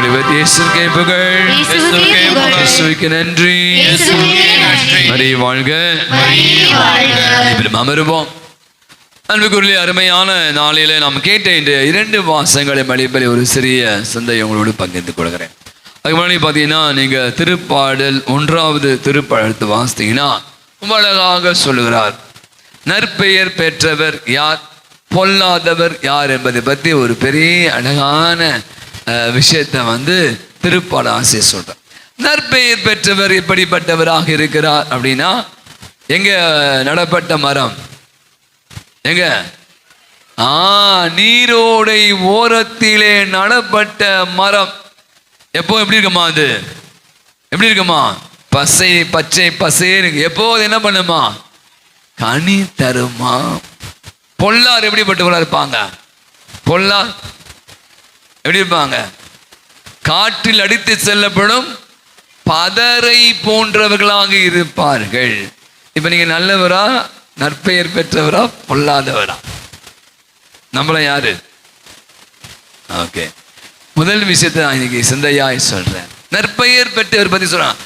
தலைவர் இயேசுவுக்கே புகழ், இயேசுவுக்கே புகழ். இயேசுவுக்கு நன்றி. இயேசுவுக்கே நன்றி. மரியே வாழ்க. இப்படி அமருவோம். அன்புக்குரிய அருமையான நாளிலே நாம் கேட்ட இந்த 2 வாசங்களை அடிப்படையில் ஒரு சிறிய சிந்தையை உங்களோடு பகிர்ந்து கொள்கிறேன். அதுக்கு முன்னாடி பார்த்தீங்கன்னா நீங்கள் திருப்பாடல் 1வது திருப்பாடத்தை வாசித்தீங்கன்னா ரொம்ப அழகாக சொல்லுகிறார். நற்பெயர் பெற்றவர் யார், பொல்லாதவர் யார் என்பதை பற்றி ஒரு பெரிய அழகான விஷயத்தை திருப்பாட ஆசிரியர் சொல்றார். நற்பெயர் பெற்றவர் எப்படிப்பட்டவராக இருக்கிறார் அப்படின்னா, எங்க நடப்பட்ட மரம், எங்க நீரோடை ஓரத்திலே நடப்பட்ட மரம். எப்போ எப்படி இருக்குமா? அது எப்படி இருக்குமா? பச்சை பசேரு. எப்போது என்ன பண்ணுமா? கனி தருமா. பொல்லார் எப்படிப்பட்டவர்களா இருப்பாங்க? பொல்லார் எப்படி இருப்பாங்க? காற்றில் அடித்து செல்லப்படும் பதரை போன்றவர்களாக இருப்பார்கள். இப்ப நீங்க நல்லவரா, நற்பெயர் பெற்றவரா, பொல்லாதவரா? நம்மள யாரு? ஓகே, முதல் விஷயத்தை நான் இன்னைக்கு சிந்தையாய் சொல்றேன். நற்பெயர் பெற்றவர் பத்தி சொல்றான்.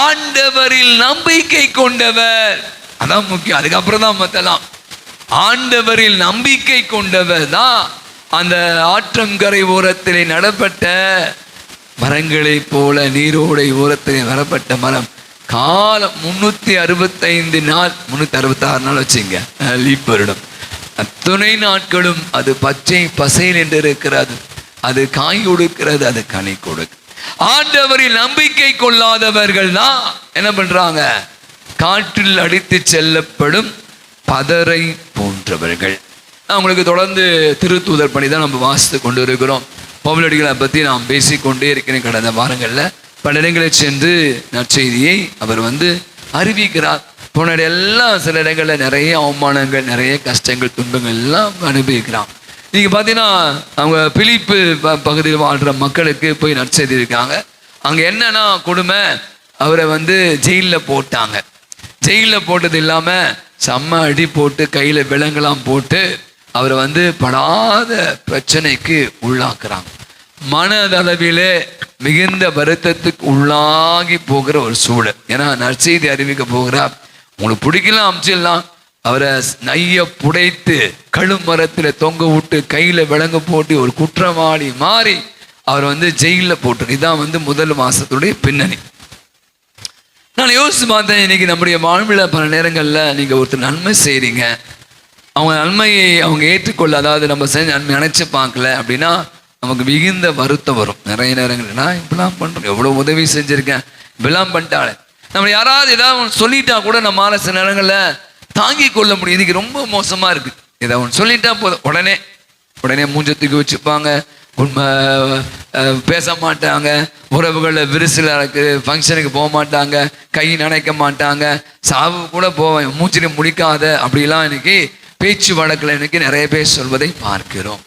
ஆண்டவரில் நம்பிக்கை கொண்டவர், அதான் முக்கியம். அதுக்கப்புறம் தான் மத்தலாம். ஆண்டவரில் நம்பிக்கை கொண்டவர் தான் அந்த ஆற்றங்கரை ஓரத்திலே நடப்பட்ட மரங்களை போல நீரோடை ஓரத்திலே வரப்பட்ட மரம். காலம் 365 நாள், 366 நாள் வச்சுங்க, லீப் வருடம். அத்துணை நாட்களும் அது பச்சை பசேல் என்று இருக்கிறது. அது காய் கொடுக்கிறது, அது கனி கொடுக்கு. ஆண்டவரில் நம்பிக்கை கொள்ளாதவர்கள் தான் என்ன பண்றாங்க? காற்றில் அடித்து செல்லப்படும் பதரை போன்றவர்கள். நான் உங்களுக்கு தொடர்ந்து திருத்தூதர் பணி தான் நம்ம வாசித்து கொண்டு இருக்கிறோம். பவுலடிகளை பற்றி நாம் பேசிக்கொண்டே இருக்கிறேன். கடந்த வாரங்களில் பல இடங்களில் சென்று நற்செய்தியை அவர் அறிவிக்கிறார். போன எல்லாம் சில இடங்களில் நிறைய அவமானங்கள், நிறைய கஷ்டங்கள், துன்பங்கள் எல்லாம் அனுபவிக்கிறான். நீங்கள் பார்த்தீங்கன்னா அவங்க பிலிப்பு பகுதியில் வாழ்கிற மக்களுக்கு போய் நற்செய்தி இருக்காங்க. அங்கே என்னன்னா கொடுமை, அவரை ஜெயிலில் போட்டாங்க. ஜெயிலில் போட்டது இல்லாமல் செம்ம அடி போட்டு கையில் விலங்கெல்லாம் போட்டு அவரை படாத பிரச்சனைக்கு உள்ளாக்குறாங்க. மனதளவிலே மிகுந்த வருத்தத்துக்கு உள்ளாகி போகிற ஒரு சூழல். ஏன்னா நற்செய்தி அறிவிக்க போகிறார். உங்களுக்கு பிடிக்கலாம் அமைச்சிடலாம். அவரை நைய புடைத்து கழுமரத்தில் தொங்க விட்டு கையில் விலங்கு போட்டு ஒரு குற்றவாளி மாறி அவர் ஜெயிலில் போட்டு. இதான் முதல் மாசத்துடைய பின்னணி. நான் யோசிச்சு பார்த்தேன், இன்னைக்கு நம்முடைய வாழ்வில் பல நேரங்களில் நீங்கள் ஒருத்தர் நன்மை செய்கிறீங்க, அவங்க நன்மையை அவங்க ஏற்றுக்கொள்ள, அதாவது நம்ம செஞ்ச நன்மை நினைச்சு பார்க்கல அப்படின்னா நமக்கு மிகுந்த வருத்தம் வரும். நிறைய நேரங்கள் நான் இப்படிலாம் பண்ணுறேன், எவ்வளோ உதவி செஞ்சுருக்கேன், இப்படிலாம் பண்ணிட்டாலே. நம்ம யாராவது ஏதாவது சொல்லிட்டா கூட நம்மளால சில நேரங்களில் தாங்கி கொள்ள முடியும். இன்னைக்கு ரொம்ப மோசமாக இருக்குது. ஏதாவது ஒன்று சொல்லிட்டா போதும், உடனே மூஞ்சத்துக்கு வச்சுப்பாங்க, உண்மை பேச மாட்டாங்க, உறவுகளில் விரிசல் ஃபங்க்ஷனுக்கு போக மாட்டாங்க, கை நனைக்க மாட்டாங்க, சாவு கூட போவேன் மூச்சினை முடிக்காத அப்படிலாம் இன்னைக்கு பேச்சு வழக்கில் இன்னைக்கு நிறைய பேர் சொல்வதை பார்க்கிறோம்.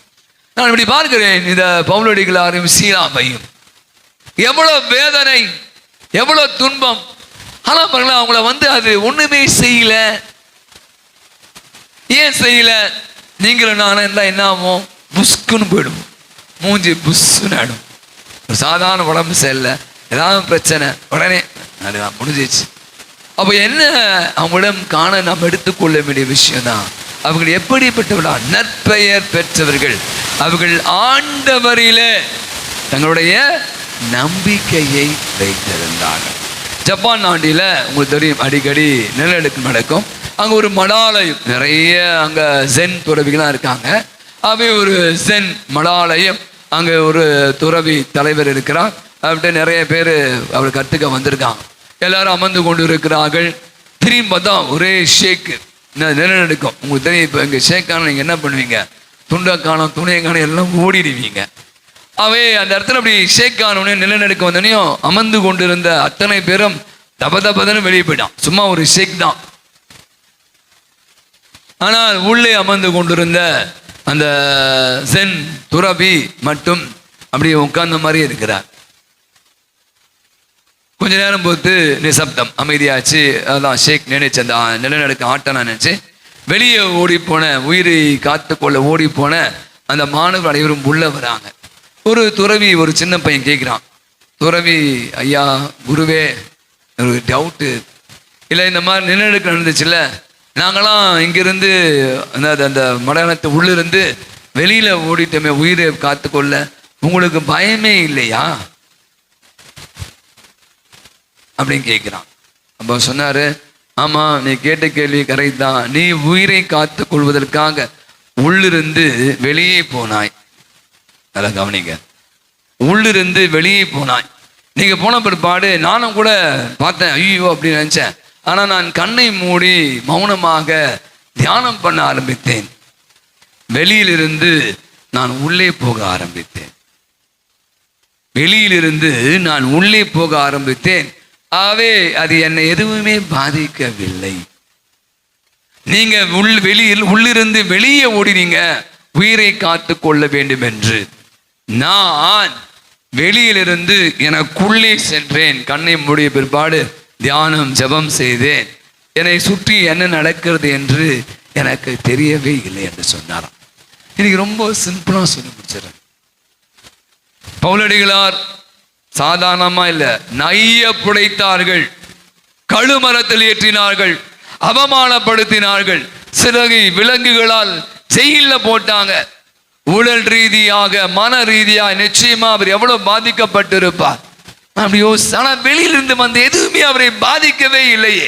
நான் இப்படி பார்க்கிறேன். இந்த பவுலடிகளாரையும் சீலாமையும் எவ்வளோ வேதனை, எவ்வளோ துன்பம். ஆனால் பாருங்களேன், அவங்கள அது ஒண்ணுமே செய்யல. ஏன் செய்யல? நீங்களும் நானும் இருந்தால் என்ன ஆகும்? புஷ்குன்னு போயிடும், மூஞ்சி புஷ்ஷுன்னு ஆடும். ஒரு சாதாரண உடம்பு சரியில்லை, ஏதாவது பிரச்சனை, உடனே அதுதான் முடிஞ்சிச்சு. அப்போ என்ன அவங்களிடம் காண நாம் எடுத்துக்கொள்ள வேண்டிய விஷயம் தான், அவர்கள் எப்படிப்பட்டவர்களா? நற்பெயர் பெற்றவர்கள். அவர்கள் ஆண்டவரிலே தங்களுடைய நம்பிக்கையை வைத்திருந்தார்கள். ஜப்பான் நாட்டில் உங்களுக்கு தெரியும், அடிக்கடி நிலநடுக்கம் நடக்கும். அங்கே ஒரு மடாலயம், நிறைய அங்கே ஜென் துறவிகளாக இருக்காங்க. அவை ஒரு ஜென் மடாலயம், அங்கே ஒரு துறவி தலைவர் இருக்கிறார். அவர்கிட்ட நிறைய பேர் அவர் கற்றுக்க வந்திருக்காங்க. எல்லாரும் அமர்ந்து கொண்டு இருக்கிறார்கள். திரும்ப தான் ஒரே ஷேக்கு, நிலநடுக்கம். உங்களுக்கு தெரியும், இப்போ இங்கே ஷேக்கான நீங்கள் என்ன பண்ணுவீங்க? துண்டை காணும், துணையை காணும், எல்லாம் ஓடிடுவீங்க. அவே அந்த இடத்துல அப்படி ஷேக் ஆனோடனே, நிலநடுக்கம் வந்தோடனையும் அமர்ந்து கொண்டு இருந்த அத்தனை பேரும் தபதபதன்னு வெளியே போயிட்டான். சும்மா ஒரு ஷேக் தான். ஆனால் உள்ளே அமர்ந்து கொண்டிருந்த அந்த சென் துறவி மட்டும் அப்படியே உட்கார்ந்த மாதிரி இருக்கிறார். கொஞ்ச நேரம் பொறுத்து நிசப்தம், அமைதியாச்சு. அதான் ஷேக் நினைச்சு, அந்த நிலநடுக்க ஆட்டம் நினைச்சு வெளியே ஓடி போன, உயிரை காத்துக்கொள்ள ஓடி போன அந்த மாணவர்கள் அனைவரும் உள்ள வராங்க. ஒரு துறவி, ஒரு சின்ன பையன் கேட்குறான், துறவி ஐயா குருவே ஒரு டவுட்டு, இல்லை இந்த மாதிரி நிலநடுக்கம் நடந்துச்சுல்ல, நாங்களாம் இங்கிருந்து அந்த மலையாளத்தை உள்ளிருந்து வெளியில ஓடிட்டோமே உயிரை காத்துக்கொள்ள, உங்களுக்கு பயமே இல்லையா அப்படின்னு கேட்குறான். அப்போ சொன்னாரு, ஆமா நீ கேட்ட கேள்வி கரெக்ட் தான், நீ உயிரை காத்து கொள்வதற்காக உள்ளிருந்து வெளியே போனாய். அதை கவனிங்க, உள்ளிருந்து வெளியே போனாய். நீங்க போன பிற்பாடு நானும் கூட பார்த்தேன், ஐயோ அப்படின்னு நினைச்சேன். ஆனா நான் கண்ணை மூடி மௌனமாக தியானம் பண்ண ஆரம்பித்தேன். வெளியிலிருந்து நான் உள்ளே போக ஆரம்பித்தேன். வெளியிலிருந்து நான் உள்ளே போக ஆரம்பித்தேன். ஆகவே அது என்னை எதுவுமே பாதிக்கவில்லை. நீங்க உள்ளிருந்து வெளியே ஓடினீங்க உயிரை காத்து கொள்ள வேண்டும் என்று. நான் வெளியிலிருந்து எனக்குள்ளே சென்றேன். கண்ணை மூடிய பிற்பாடு தியானம் ஜெபம் செய்தேன். என்னை சுற்றி என்ன நடக்கிறது என்று எனக்கு தெரியவே இல்லை என்று சொன்னாராம். இன்னைக்கு ரொம்ப சிம்பிளா சொல்லி முடிச்சிடறேன். பவுலடிகளார் சாதாரணமா இல்ல, நைய புடைத்தார்கள், கழுமரத்தில் ஏற்றினார்கள், அவமானப்படுத்தினார்கள், சிறகை விலங்குகளால் ஜெயில போட்டாங்க. உடல் ரீதியாக மன ரீதியாக நிச்சயமா அவர் எவ்வளவு பாதிக்கப்பட்டிருப்பார் அப்படி யோசிச்சு. ஆனா வெளியிலிருந்து வந்து எதுவுமே அவரை பாதிக்கவே இல்லையே.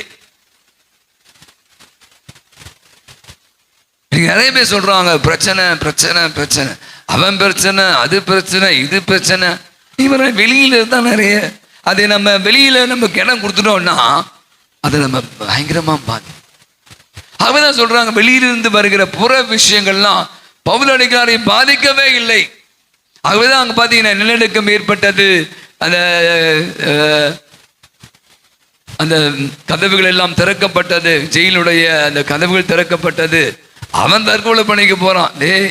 நிறைய பேர் சொல்றாங்க பிரச்சனை பிரச்சனை பிரச்சனை, அவன் பிரச்சனை, அது பிரச்சனை, இது பிரச்சனை. இவரை வெளியில இருந்தா நிறைய, அதை நம்ம வெளியில நமக்கு இடம் கொடுத்துட்டோம்னா அதை நம்ம பயங்கரமா பாதி. அவதான் சொல்றாங்க வெளியிலிருந்து வருகிற புற விஷயங்கள்லாம் பவுலடிகளாரை பாதிக்கவே இல்லை. ஆகவேதான் அங்க பாத்தீங்கன்னா நிலநடுக்கம் ஏற்பட்டது, அந்த அந்த கதவுகள் எல்லாம் திறக்கப்பட்டது, ஜெயிலுடைய அந்த கதவுகள் திறக்கப்பட்டது. அவன் தற்கொலை பண்ணிக்க போறான். டேய்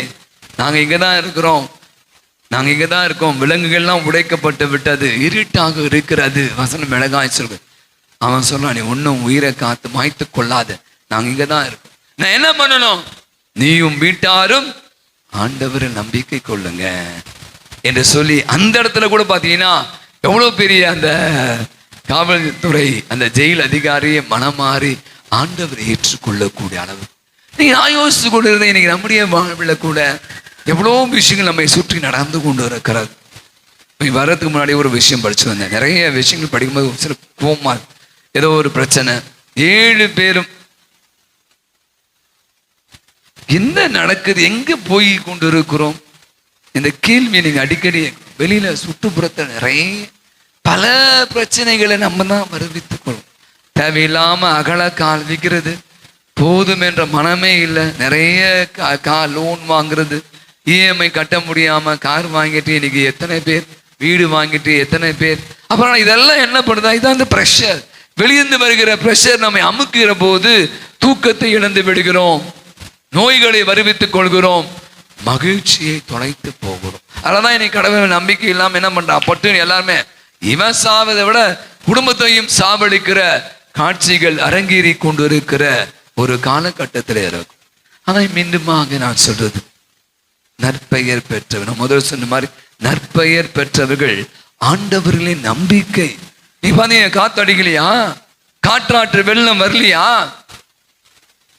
நாங்க இங்கதான் இருக்கிறோம், நாங்க இங்கதான் இருக்கோம், விலங்குகள்லாம் உடைக்கப்பட்டு விட்டது, இருட்டாக இருக்கிறது, வசனம் மிளகாய் சொல்றது. அவன் சொல்றான், நீ ஒன்னும் உயிரை காத்து மாய்த்து கொள்ளாத, நாங்க இங்கதான் இருக்கோம். நான் என்ன பண்ணணும்? நீயும் வீட்டாரும் ஆண்டவரை நம்பிக்கை கொள்ளுங்க என்று சொல்லி அந்த இடத்துல கூட பாத்தீங்கன்னா எவ்வளவு பெரிய அந்த காவல்துறை அந்த ஜெயில் அதிகாரியை மனமாறி ஆண்டவரை ஏற்றுக்கொள்ளக்கூடிய அளவு. நீங்க நான் யோசிச்சு கொண்டு இருந்தேன், இன்னைக்கு நம்முடைய வாழ்வில் கூட எவ்வளோ விஷயங்கள் நம்மை சுற்றி நடந்து கொண்டு இருக்கிறது. வர்றதுக்கு முன்னாடி ஒரு விஷயம் படிச்சு வந்தேன். நிறைய விஷயங்கள் படிக்கும்போது சில கோமா, ஏதோ ஒரு பிரச்சனை, 7 பேரும் என்ன நடக்குது, எங்க போய் கொண்டு இருக்கிறோம், இந்த கேள்வி நீங்க அடிக்கடி வெளியில சுற்றுப்புறத்தில் நிறைய பல பிரச்சனைகளை நம்ம தான் வருவித்துக் கொள்ளும். தேவையில்லாம அகல கால் விற்கிறது, போதும் என்ற மனமே இல்லை, நிறைய லோன் வாங்குறது, இஎம்ஐ கட்ட முடியாம கார் வாங்கிட்டு இன்னைக்கு எத்தனை பேர், வீடு வாங்கிட்டு எத்தனை பேர். அப்புறம் இதெல்லாம் என்ன பண்ணுதா, இதான் அந்த ப்ரெஷர், வெளியிருந்து வருகிற ப்ரெஷர் நம்மை அமுக்குகிற போது தூக்கத்தை இழந்து விடுகிறோம், நோய்களை வருவித்துக் கொள்கிறோம், மகிழ்ச்சியை தொலைத்து போகிறோம். அதனாலதான் இன்னைக்கு கடவுள் நம்பிக்கை இல்லாம என்ன பண்றான், பட்டு எல்லாருமே இவன் சாவதை விட குடும்பத்தையும் சாவடிக்கிற காட்சிகள் அரங்கேறி கொண்டு இருக்கிற ஒரு காலகட்டத்தில் இருக்கும். ஆனா மீண்டுமாக நான் சொல்றது, நற்பெயர் பெற்றவன் முதல் சொன்ன மாதிரி நற்பெயர் பெற்றவர்கள் ஆண்டவர்களின் நம்பிக்கை. நீ பாத்தீங்க, காத்தடிக்கலையா, காற்றாற்று வெள்ளம் வரலையா,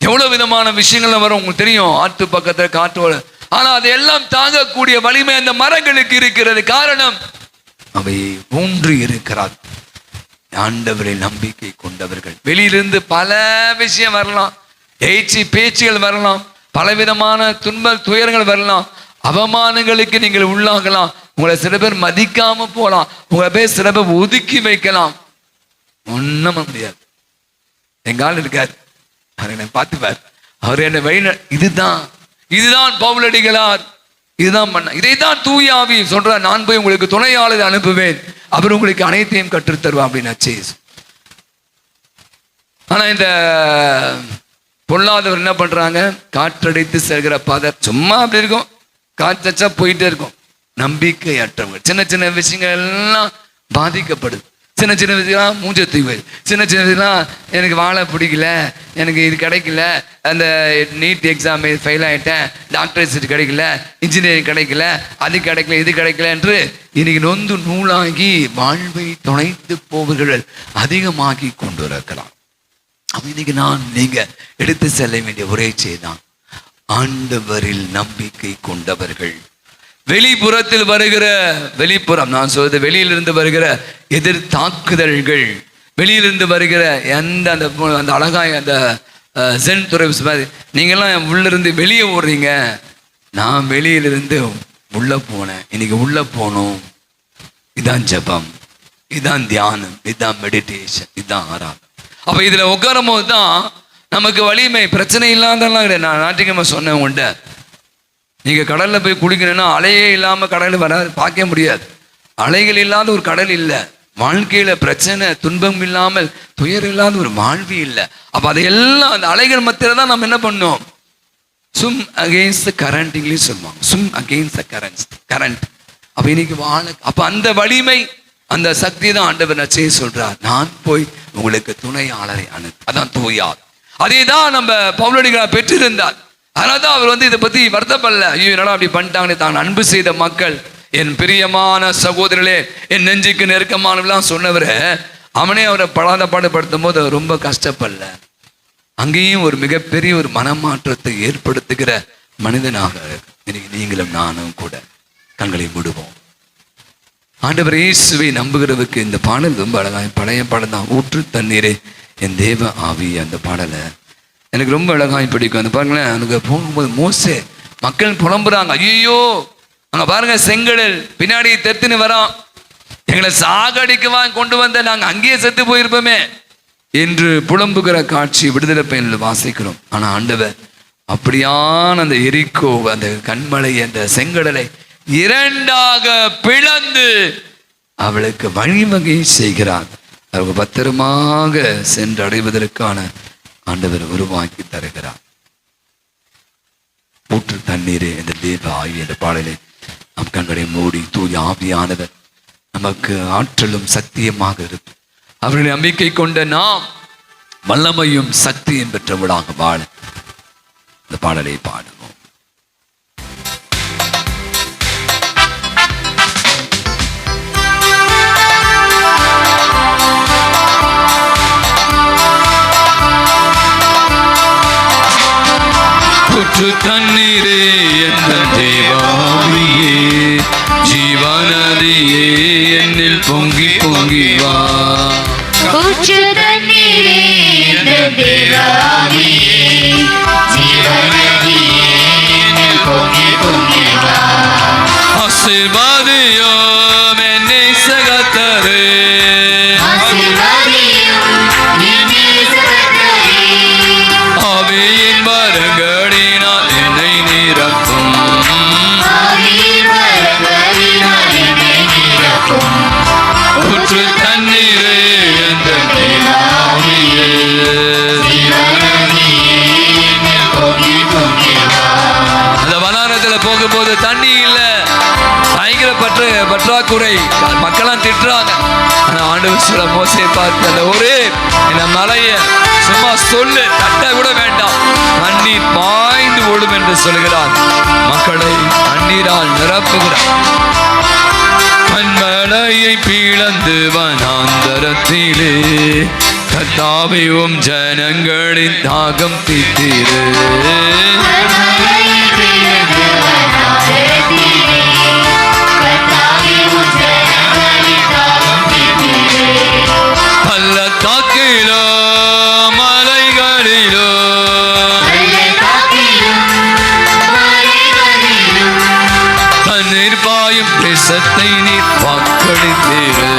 எவ்வளவு விதமான விஷயங்கள் வரும் உங்களுக்கு தெரியும், ஆற்று பக்கத்துல காற்றோட. ஆனா அதையெல்லாம் தாங்கக்கூடிய வலிமை அந்த மரங்களுக்கு இருக்கிறது. காரணம், அவை ஊன்றி இருக்கிறார் ஆண்டவரை நம்பிக்கை கொண்டவர்கள். வெளியிலிருந்து பல விஷயம் வரலாம், பேச்சுகள் வரலாம், பலவிதமான துன்பல் துயரங்கள் வரலாம், அவமானங்களுக்கு நீங்கள் உள்ளாகலாம், உங்களை சில பேர் மதிக்காம போலாம், உங்களை பேர் சில பேர் ஒதுக்கி வைக்கலாம், ஒண்ணும் முடியாது. எங்க ஆள் இருக்காரு, என்னை பார்த்துப்பார், அவர் என்னை வழி. இதுதான் பவுலடிகளார், இதுதான் பண்ண, இதைத்தான் தூய ஆவி சொல்ற, நான் போய் உங்களுக்கு துணையாளர் அனுப்புவேன், அவர் உங்களுக்கு அனைத்தையும் கற்றுத்தருவா அப்படின்னு. ஆனா இந்த பொல்லாதவர் என்ன பண்றாங்க, காற்றடித்து செல்கிற பாதர் சும்மா அப்படி இருக்கும், காற்றச்சா போயிட்டே இருக்கும். நம்பிக்கை அற்றவங்க, சின்ன சின்ன விஷயங்கள் எல்லாம் பாதிக்கப்படுது. சின்ன சின்ன விஷயம் மூஞ்சத்துக்கு சின்ன சின்ன விஷயம் எனக்கு வாழை பிடிக்கல, எனக்கு இது கிடைக்கல, அந்த நீட் எக்ஸாம் ஃபெயில் ஆகிட்டேன், டாக்டர் சீட் கிடைக்கல, இன்ஜினியரிங் கிடைக்கல, அது கிடைக்கல, இது கிடைக்கல என்று இன்னைக்கு நொந்து நூலாகி வாழ்வை தொலைத்து போவர்கள் அதிகமாகி கொண்டு இருக்கலாம். இன்னைக்கு நான் நீங்க எடுத்து செல்ல வேண்டிய ஒரே செய்தான், ஆண்டவரில் நம்பிக்கை கொண்டவர்கள் வெளிப்புறத்தில் வருகிற வெளிப்புறம், நான் சொல்றது வெளியிலிருந்து வருகிற எதிர் தாக்குதல்கள், வெளியிலிருந்து வருகிற அந்த அந்த அழகாய் அந்த சென் துறை நீங்கெல்லாம் உள்ளிருந்து வெளியே ஓடுறீங்க, நான் வெளியிலிருந்து உள்ள போனேன், இன்னைக்கு உள்ள போகணும். இதான் ஜபம், இதான் தியானம், இதான் மெடிடேஷன், இதான் ஆராதனை. அப்ப இதுல உட்காரும் போது தான் நமக்கு வலிமை. பிரச்சனை இல்லாதெல்லாம் கிடையாது. நான் நாட்டிகமா சொன்னேன் உண்ட, நீங்க கடல்ல போய் குளிக்கணும்னா அலையே இல்லாம கடல் வர பார்க்க முடியாது. அலைகள் இல்லாத ஒரு கடல் இல்லை. வாழ்க்கையில பிரச்சனை துன்பம் இல்லாமல் துயர் இல்லாத ஒரு வாழ்வி இல்லை. அப்ப அதையெல்லாம் அந்த அலைகள் மத்தியில தான் நம்ம என்ன பண்ணோம், சும் அகெயின்ஸ்ட் த கரண்ட், இங்கிலீஷ் சொல்லுவாங்க, சும் அகெயின்ஸ்ட் த கரண்ட். அப்ப இன்னைக்கு அப்ப அந்த வலிமை அந்த சக்தி தான் ஆண்டவர் நச்சையை சொல்றார், நான் போய் உங்களுக்கு துணையாளரை அதான் தூயார். அதே தான் நம்ம பவுலடிகளார் பெற்றிருந்தார். அதனால்தான் அவர் இதை பத்தி வருத்தப்படல, ஐயோ என்னடா அப்படி பண்ணிட்டாங்க, தான் அன்பு செய்த மக்கள், என் பிரியமான சகோதரர்களே, என் நெஞ்சுக்கு நெருக்கமானவெல்லாம் சொன்னவரை அவனே அவரை பாடுபடுத்தும் போது அவர் ரொம்ப கஷ்டப்படல. அங்கேயும் ஒரு மிகப்பெரிய ஒரு மனமாற்றத்தை ஏற்படுத்துகிற மனிதனாக இன்னைக்கு நீங்களும் நானும் கூட கண்களை மூடுவோம். ஆண்டவர் இயேசுவை நம்புகிறதுக்கு இந்த பாடல் ரொம்ப அழகாக, பழைய பாடல் தான், ஊற்று தண்ணீரே என் தேவ ஆவி. அந்த பாடலை எனக்கு ரொம்ப அழகாய் பிடிக்கும். அந்த பாருங்களேன், அங்கே போகும்போது மோசே மக்கள் புலம்புறாங்க, ஐயோ அங்க பாருங்க செங்கடல் பின்னாடி தெத்துன்னு வரோம், எங்களை சாகடிக்கவா கொண்டு வந்த, நாங்க அங்கேயே செத்து போயிருப்போமே என்று புலம்புகிற காட்சி விடுதலை பயனில் வாசிக்கிறோம். ஆனா ஆண்டவர் அப்படியான அந்த எரிக்கோ அந்த கண்மலை அந்த செங்கடலை இரண்டாக பிளந்து அவளுக்கு வழிவகை செய்கிறார். அவங்க பத்திரமாக சென்று அடைவதற்கான ஆண்டவர் உருவாக்கி தருகிறார். ஊற்று தண்ணீரே இந்த தேவ ஆவி என்ற பாடலை நம் கண்களை மூடி தூய ஆவியானவர் நமக்கு ஆற்றலும் சத்தியமாக இருக்கும். அவர்களை நம்பிக்கை கொண்ட நாம் வல்லமையும் சக்தியும் பெற்றவளாக வாழ இந்த பாடலை பாடுவோம். ஊற்று தண்ணீரே எந்த தேவாவியே, ஜீவநதியே என்னில் பொங்கி பொங்கி வா. ஊற்று தண்ணீரே எந்த தேவாவியே, ஜீவநதியே என்னில் பொங்கி பொங்கி வா. ஆசீர்வாதியும் என்னை சகத்தரே, ஆசீர்வாதியும் என்னை சகத்தரே. ஆவியின் வரங்களினால் என்னை நிரப்பும், ஆவியின் வரங்களினால் என்னை நிரப்பும். ஊற்று தண்ணீரே எந்த தேவாவியே, ஜீவநதியே என்னில் பொங்கி பொங்கி வா. அந்த வனாரத்துல போகும்போது தண்ணி இல்ல, பயங்கர பற்றாக்குறை, மக்கள்லாம் திட்டுறாங்க. ஆனா ஆண்டவர் சொல்ல மோசே பார்த்து அந்த ஒரே இந்த மலைய சும்மா சொல்லு, தட்ட கூட வேண்டாம், தண்ணீர் பாய்ந்து ஓடும் என்று சொல்கிறார். மக்களை தண்ணீரால் நிரப்புகிறார். மண்மலையை பிளந்து வனாந்தரத்திலே கர்த்தாவையும் ஜனங்களின் தாகம் தீர்த்தீரே. பள்ளத்தாக்கிலோ மலைகளிலோ தண்ணீர் பாயும் தேசத்தை நீர் வாக்களித்தீரே.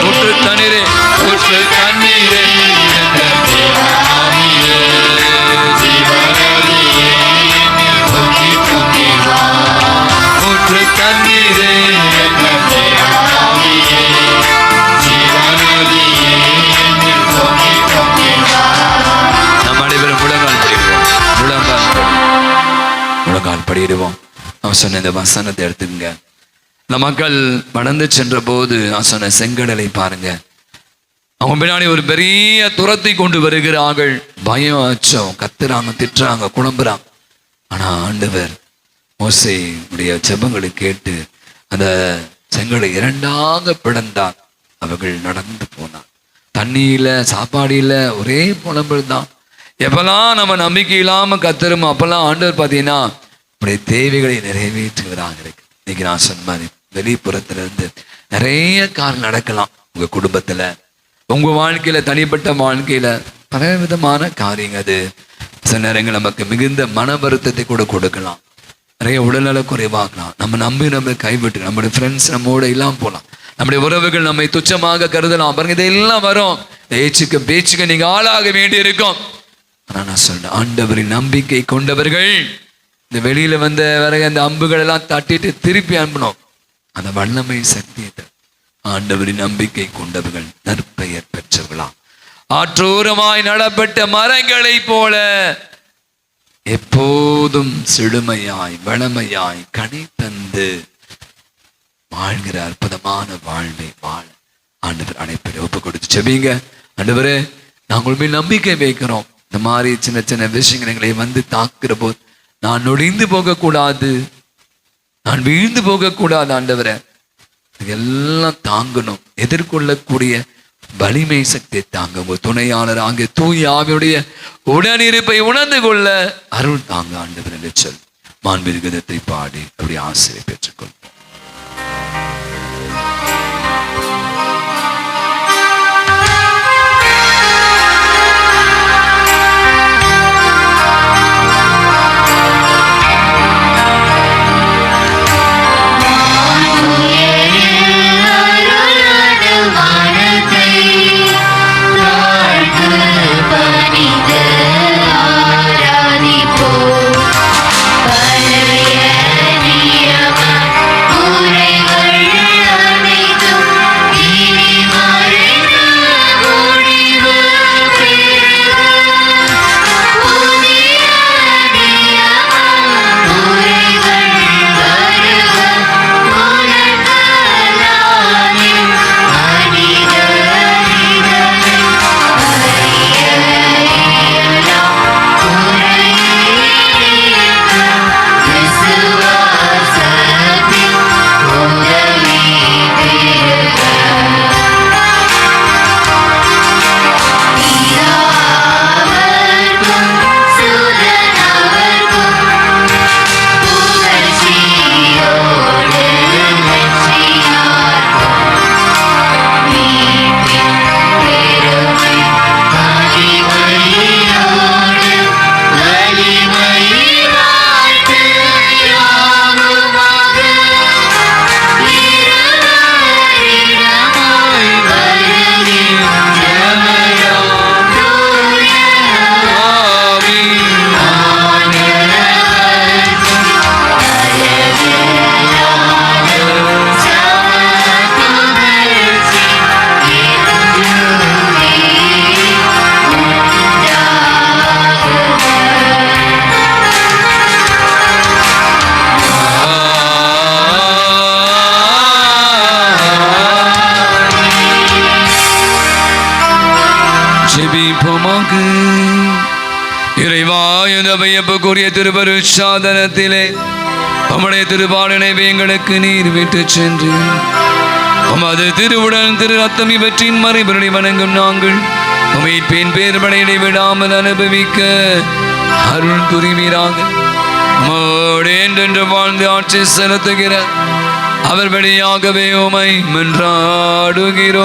ஊற்று தண்ணீரே, ஊற்று தண்ணீரே என்ற தேவாவியே, ஜீவநதியே என்னில் பொங்கி பொங்கி வா. ஊற்று தண்ணீரே என்ற தேவாவியே, ஜீவநதியே என்னில் பொங்கி பொங்கி வா. நம் அனைவரும் முழங்கால் படிடுவோம், முழங்கால் படிடுவோம். அவன் சொன்ன இந்த வசனத்தை எடுத்துங்க. இந்த மக்கள் நடந்து சென்ற போது நான் சொன்ன செங்கடலை பாருங்க, அவங்க பின்னாடி ஒரு பெரிய துரத்தி கொண்டு வருகிறார்கள். பயம், அச்சம், கத்துறாங்க, திட்டுறாங்க, குழம்புறாங்க. ஆனா ஆண்டவர் மோசேயுடைய ஜெபங்களை கேட்டு அந்த செங்கலை இரண்டாக பிளந்தார். அவர்கள் நடந்து போனார். தண்ணியில, சாப்பாடு இல்ல, ஒரே புலம்பல் தான். எப்பெல்லாம் நம்ம நம்பிக்கை இல்லாம கத்துறோமோ அப்பெல்லாம் ஆண்டவர் பார்த்தீங்கன்னா நம்முடைய தேவைகளை நிறைவேற்றுவதாக இருக்கு. இன்னைக்கு நான் சொன்ன மாதிரி வெளிப்புறத்துல இருந்து நிறைய காரியம் நடக்கலாம். உங்க குடும்பத்துல, உங்க வாழ்க்கையில, தனிப்பட்ட வாழ்க்கையில பல விதமான காரியங்கள். அது சில நேரங்கள் நமக்கு மிகுந்த மன வருத்தத்தை கூட கொடுக்கலாம். நிறைய உடல்நல குறைவாகலாம். நம்ம கைவிட்டு நம்முடைய ஃப்ரெண்ட்ஸ் நம்மோட இல்லாம போகலாம். நம்முடைய உறவுகள் நம்மை துச்சமாக கருதலாம். பாருங்க, இதெல்லாம் வரும். பேச்சுக்கு நீங்க ஆளாக வேண்டி இருக்கும். ஆனா நான் சொல்றேன், ஆண்டவரின் நம்பிக்கை கொண்டவர்கள் இந்த வெளியில வந்த வர அந்த அம்புகள் எல்லாம் தட்டிட்டு திருப்பி அனுப்பணும். அந்த வல்லமை சக்தியை ஆண்டவரின் நம்பிக்கை கொண்டவர்கள் நற்பெயர் பெற்றவர்களாம். ஆற்றோரமாய் நடப்பட்ட மரங்களை போல எப்போதும் செழுமையாய் வளமையாய் கனி தந்து வாழ்கிற அற்புதமான வாழ்வை வாழ ஆண்டவர் அனைப்பரை ஒப்பு கொடுத்து செபிங்க. ஆண்டவரே, நாங்கள் மேல் நம்பிக்கை வைக்கிறோம். இந்த மாதிரி சின்ன சின்ன விஷயங்கள் எங்களை வந்து தாக்குற போது நான் நொடிந்து போகக்கூடாது, நான் வீழ்ந்து போகக்கூடாது. ஆண்டவரே, எல்லாம் தாங்கணும். எதிர்கொள்ளக்கூடிய வலிமை சக்தியை தாங்க உங்க துணையாளர் ஆகிய தூய ஆவியுடைய உடனிருப்பை உணர்ந்து கொள்ள அருள் தாங்க ஆண்டவர் என்று சொல் மாண்பிற்கத்தை பாடி அப்படி ஆசிரியை பெற்றுக்கொள்வோம். வியப்புக்குரிய திருப்பருட்சாதனத்திலே உம்முடைய திருப்பாடலை எங்களுக்கு நீர் விட்டு சென்று உமது திருவுடன் திரு ரத்தம் இவற்றின் மறைபொருளை வணங்கும் நாங்கள் உமைப்பின் பேர்படையை விடாமல் அனுபவிக்க அருள் புரிவீராக. உம்மோடு என்றென்று வாழ்ந்து ஆட்சி செலுத்துகிற அவர் வழியாகவே உமை மன்றாடுகிறோம்.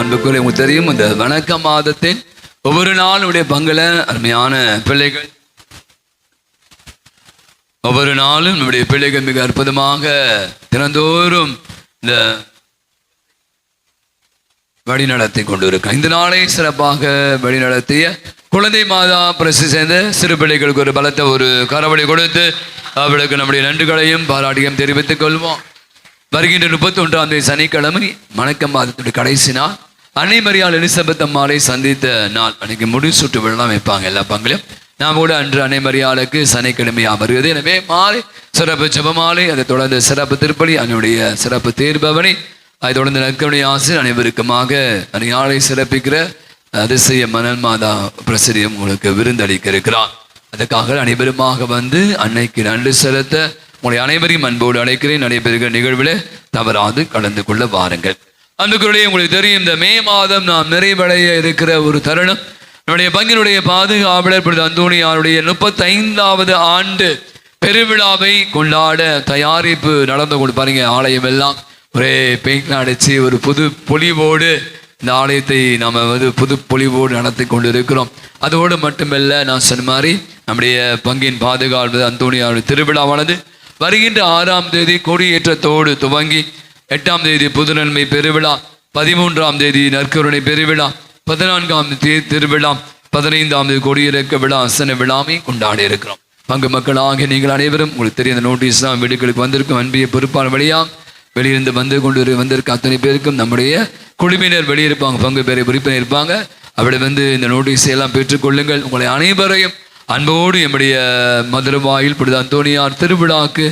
அன்புக்குரிய உங்களுக்கு தெரியும் இந்த வணக்க மாதத்தின் ஒவ்வொரு நாளுடைய பங்குல அருமையான பிள்ளைகள், ஒவ்வொரு நாளும் நம்முடைய பிள்ளைகள் மிக அற்புதமாக தினந்தோறும் இந்த வழிநடத்தி கொண்டு இருக்க இந்த நாளை சிறப்பாக வழிநடத்திய குழந்தை மாதா பிரசி சேர்ந்த சிறு பிள்ளைகளுக்கு ஒரு பலத்த ஒரு கரவழி கொடுத்து அவளுக்கு நம்முடைய நன்றிகளையும் பாராட்டியும் தெரிவித்துக் கொள்வோம். வருகின்ற 31ஆம் தேதி சனிக்கிழமை வணக்க மாதத்துடைய கடைசி நாள். அன்னை மரியாள் எலிசபெத் அம்மாளை சந்தித்த நாள். அன்னைக்கு முடிசூட்டு விழா வைப்பாங்க எல்லா பங்கிலும். நாம் கூட அன்று அன்னை மரியாளுக்கு சனிக்கிழமையாக வருகிறது. எனவே மாலை சிறப்பு ஜெபமாலை, அதை தொடர்ந்து சிறப்பு திருப்பலி, அதனுடைய சிறப்பு தேர்பவனி, அதை தொடர்ந்து நற்கருணை ஆசிரியர் அனைவருக்குமாக அன்னையாளை சிறப்பிக்கிற அதிசய மணல் மாதா பிரசிரியம் உங்களுக்கு விருந்தளிக்க இருக்கிறார். அதுக்காக அனைவருமாக வந்து அன்னைக்கு நன்றி செலுத்த உங்களை அனைவரையும் அன்போடு அழைக்கிறேன். நடைபெறுகிற நிகழ்வில் தவறாது கலந்து கொள்ள வாருங்கள். அன்புக்குள்ளே உங்களுக்கு தெரியும் இந்த மே மாதம் நாம் நிறைவடைய இருக்கிற ஒரு தருணம். நம்முடைய பங்கினுடைய பாதுகாவலர் புனித அந்தோணியாருடைய 35வது ஆண்டு பெருவிழாவை கொண்டாட தயாரிப்பு நடந்து கொண்டு பாருங்க. ஆலயம் எல்லாம் ஒரே பெயிண்ட் அடிச்சு ஒரு புது பொலிவோடு இந்த ஆலயத்தை நாம் புது பொலிவோடு நடத்தி கொண்டு இருக்கிறோம். அதோடு மட்டுமல்ல, நான் சொன்ன மாதிரி நம்முடைய பங்கின் பாதுகாவலர் அந்தோணியாருடைய திருவிழாவானது வருகின்ற 6ஆம் தேதி கொடியேற்றத்தோடு துவங்கி 8ஆம் தேதி புதுநன்மை பெருவிழா, 13ஆம் தேதி நற்கருணை பெருவிழா, 14ஆம் தேதி திருவிழா, 15ஆம் தேதி கொடியிறக்க விழா, அசன விழாவை கொண்டாடி இருக்கிறோம். பங்கு மக்களாக நீங்கள் அனைவரும் உங்களுக்கு தெரிய அந்த நோட்டீஸ் தான் வீடுகளுக்கு வந்திருக்கும். அன்பிய பொறுப்பான வழியாக வெளியிருந்து வந்திருக்க அத்தனை பேருக்கும் நம்முடைய குழுவினர் வெளியிருப்பாங்க, பங்கு பேரை உறுப்பினர் இருப்பாங்க. அப்படி இந்த நோட்டீஸை எல்லாம் பெற்றுக்கொள்ளுங்கள். உங்களை அனைவரையும் அன்போடு நம்முடைய மதுரவாயில் புனித அந்தோணியார் திருவிழாக்கு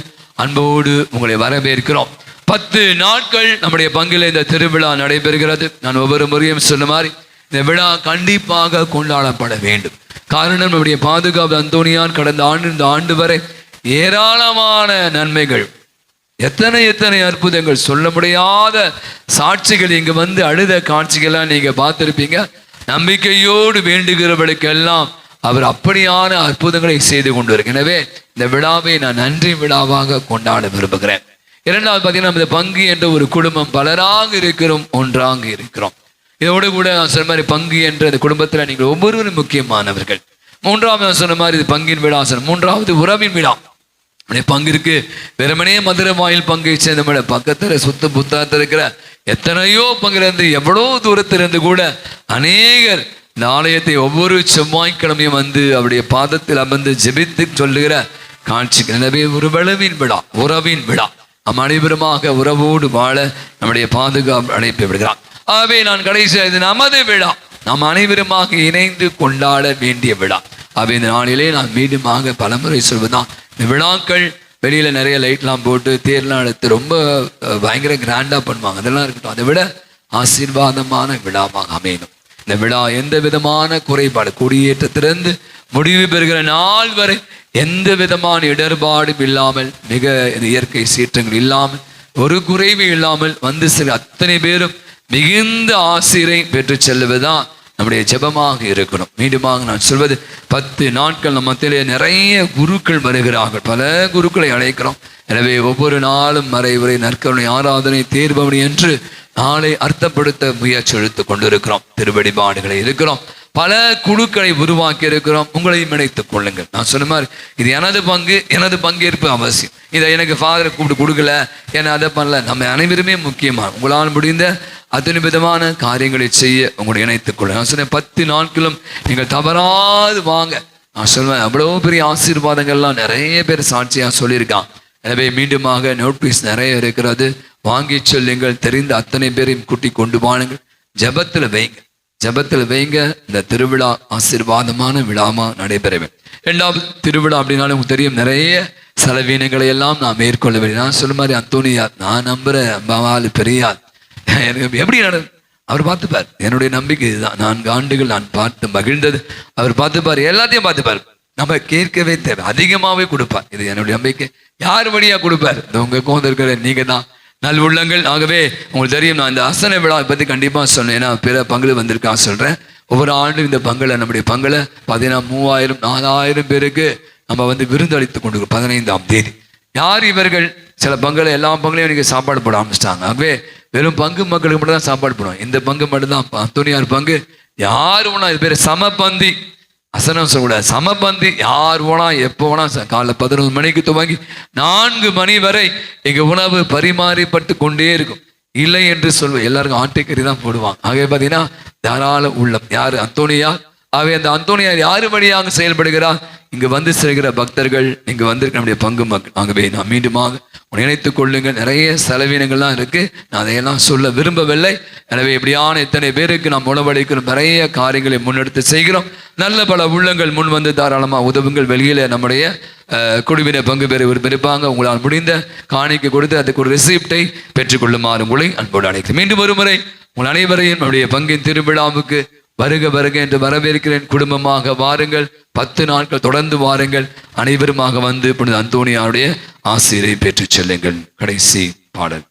அன்போடு உங்களை வரவேற்கிறோம். 10 நாட்கள் நம்முடைய பங்கில் இந்த திருவிழா நடைபெறுகிறது. நான் ஒவ்வொரு முறையும் சொன்ன மாதிரி இந்த விழா கண்டிப்பாக கொண்டாடப்பட வேண்டும். காரணம் நம்முடைய பாதுகாப்பு அந்தோணியார் கடந்த ஆண்டு இந்த ஆண்டு வரை ஏராளமான நன்மைகள், எத்தனை அற்புதங்கள், சொல்ல முடியாத சாட்சிகள், இங்கு அழுத காட்சிகள்லாம் நீங்க பார்த்திருப்பீங்க. நம்பிக்கையோடு வேண்டுகிறவர்களுக்கெல்லாம் அவர் அப்படியான அற்புதங்களை செய்து கொண்டு இருக்கு. எனவே இந்த விழாவை நான் நன்றி விழாவாக கொண்டாட விரும்புகிறேன். இரண்டாவது பார்த்தீங்கன்னா, இந்த பங்கு என்ற ஒரு குடும்பம் பலராக இருக்கிறோம், ஒன்றாக இருக்கிறோம். இதோடு கூட நான் சொன்ன மாதிரி பங்கு என்ற இந்த குடும்பத்தில் நீங்கள் ஒவ்வொருவரும் முக்கியமானவர்கள். மூன்றாவது நான் சொன்ன மாதிரி இது பங்கின் விழா, மூன்றாவது உறவின் விழா. பங்கிற்கு வெறுமனே மதுரை வாயில் பங்கை சேர்ந்த பக்கத்தில் சுத்த புத்தகத்தில் இருக்கிற எத்தனையோ பங்கிலிருந்து எவ்வளோ தூரத்திலிருந்து கூட அநேகர் இந்த ஆலயத்தை ஒவ்வொரு செவ்வாய்க்கிழமையும் அவருடைய பாதத்தில் அமர்ந்து ஜெபித்து சொல்லுகிற காட்சிக்கு. எனவே ஒரு உறவின் விழா நம் அனைவருமாக உறவோடு வாழ நம்முடைய பாதுகாப்பு அழைப்பு விடுகிறார். ஆகவே நான் கடைசியாக இது நமது விழா, நாம் அனைவருமாக இணைந்து கொண்டாட வேண்டிய விழா. ஆகவே இந்த நாளிலே நான் மீண்டுமாக பலமுறை சொல்வதுதான், இந்த விழாக்கள் வெளியில் நிறைய லைட்லாம் போட்டு தேர்லாம் எடுத்து ரொம்ப பயங்கர கிராண்டாக பண்ணுவாங்க, அதெல்லாம் இருக்கட்டும். அதை விட ஆசீர்வாதமான விழாவாக அமையணும். இந்த விழா எந்த விதமான குறைபாடு, கொடியேற்றத்திலிருந்து முடிவு பெறுகிற நாள் வரை எந்த விதமான இடர்பாடும் இல்லாமல், மிக இயற்கை சீற்றங்கள் இல்லாமல், ஒரு குறைவு இல்லாமல் சில அத்தனை பேரும் மிகுந்த ஆசிரை பெற்று செல்வதுதான் நம்முடைய ஜெபமாக இருக்கணும். மீண்டுமாக நான் சொல்வது, 10 நாட்கள் நம்ம மத்தியிலே நிறைய குருக்கள் வருகிறார்கள், பல குருக்களை அழைக்கிறோம். எனவே ஒவ்வொரு நாளும் மறைவுரை, நற்கருணை, ஆராதனை, தேர்பவனி என்று நாளை அர்த்தப்படுத்த முயற்சி எடுத்துக் கொண்டிருக்கிறோம். திருவடிபாடுகளை இருக்கிறோம், பல குழுக்களை உருவாக்கி இருக்கிறோம். உங்களையும் இணைத்துக் கொள்ளுங்கள். நான் சொன்ன மாதிரி இது எனது பங்கேற்பு அவசியம். இதை எனக்கு ஃபாதரை கூப்பிட்டு கொடுக்கல, ஏன்னா அதை பண்ணல. நம்ம அனைவருமே முக்கியமான உங்களால் முடிந்த அத்தனை விதமான காரியங்களை செய்ய உங்களை இணைத்துக் கொள்ள. நான் சொன்னேன் 10 நாட்களும் நீங்கள் தவறாது வாங்க. நான் சொல்வேன், அவ்வளோ பெரிய ஆசீர்வாதங்கள்லாம் நிறைய பேர் சாட்சியாக சொல்லியிருக்கான். எனவே மீண்டுமாக நோட்டீஸ் நிறைய இருக்கிறது, வாங்கி சொல்லுங்கள். தெரிந்த அத்தனை பேரையும் கூட்டி கொண்டு வாழுங்கள். ஜபத்தில் வைங்க. இந்த திருவிழா ஆசீர்வாதமான விழாமா நடைபெறவேன். 2வது திருவிழா அப்படின்னாலும் உங்களுக்கு தெரியும், நிறைய செலவீனங்களை எல்லாம் நான் மேற்கொள்ள வேண்டும். நான் சொல்ல மாதிரி அந்தோணியார், நான் நம்புறேன், அம்மாவால் பெரியார், எனக்கு எப்படி அவர் பார்த்துப்பார். என்னுடைய நம்பிக்கை இதுதான். 4 ஆண்டுகள் நான் பார்த்து மகிழ்ந்தது. அவர் பார்த்துப்பார், எல்லாத்தையும் பார்த்துப்பார். நம்ம கேட்கவே தேவை, அதிகமாகவே கொடுப்பார். இது என்னுடைய நம்பிக்கை. யார் வழியா கொடுப்பார்? உங்க கோந்து இருக்கிற நீங்க தான் நல் உள்ளங்கள். ஆகவே உங்களுக்கு தெரியும், நான் இந்த அசன விழாவை பற்றி கண்டிப்பாக சொன்னேன். ஏன்னா பிற பங்குல வந்திருக்கா சொல்றேன். ஒவ்வொரு ஆண்டும் இந்த பங்குல, நம்முடைய பங்குல 3000 4000 பேருக்கு நம்ம விருந்து அளித்து கொண்டு 15ஆம் தேதி. யார் இவர்கள்? சில பங்குல, எல்லா பங்குலையும் எனக்கு சாப்பாடு போட ஆரம்பிச்சிட்டாங்க. ஆகவே வெறும் பங்கு மக்களுக்கு மட்டும் தான் சாப்பாடு போடுவாங்க. இந்த பங்கு மட்டும் தான் அந்தோனியார் பங்கு. யார் வேணா, இது பேர் சமபந்தி, அசனம் சொல்லக்கூடாது, சமபந்தி. யார் வேணா எப்போ வேணா காலைல 11 மணிக்கு துவங்கி 4 மணி வரை எங்க உணவு பரிமாறிப்பட்டு கொண்டே இருக்கும். இல்லை என்று சொல்வேன், எல்லாருக்கும் ஆட்டுக்கறி தான் போடுவாங்க. ஆகவே பார்த்தீங்கன்னா தாராள உள்ளம். யாரு? அந்தோனியார். ஆகவே அந்த அந்தோனியார் யாரு வழியாக செயல்படுகிறார்? இங்கு வந்து செல்கிற பக்தர்கள், இங்கு வந்திருக்க நம்முடைய பங்கு மக்கள். ஆகவே நான் மீண்டுமாக நினைத்துக் கொள்ளுங்கள். நிறைய செலவினங்கள்லாம் இருக்கு, நான் அதையெல்லாம் சொல்ல விரும்பவில்லை. எனவே இப்படியான எத்தனை பேருக்கு நாம் உணவளிக்கிறோம், நிறைய காரியங்களை முன்னெடுத்து செய்கிறோம். நல்ல பல உள்ளங்கள் முன் வந்து தாராளமாக உதவுங்கள். வெளியில நம்முடைய குழுவின பங்கு பெற இருப்பாங்க. உங்களால் முடிந்த காணிக்கை கொடுத்து அதுக்கு ஒரு ரெசிப்டை பெற்றுக்கொள்ளுமாறு உங்களை அன்போடு அழைக்கிறேன். மீண்டும் ஒரு முறை உங்கள் அனைவரையும் நம்முடைய பங்கின் திருவிழாவுக்கு வருக வருக என்று வரவேற்கிறேன். குடும்பமாக வாருங்கள், 10 நாட்கள் தொடர்ந்து வாருங்கள். அனைவருமாக வந்து புனித அந்தோனியாருடைய ஆசீரை பெற்றுச் செல்லுங்கள். கடைசி பாடல்.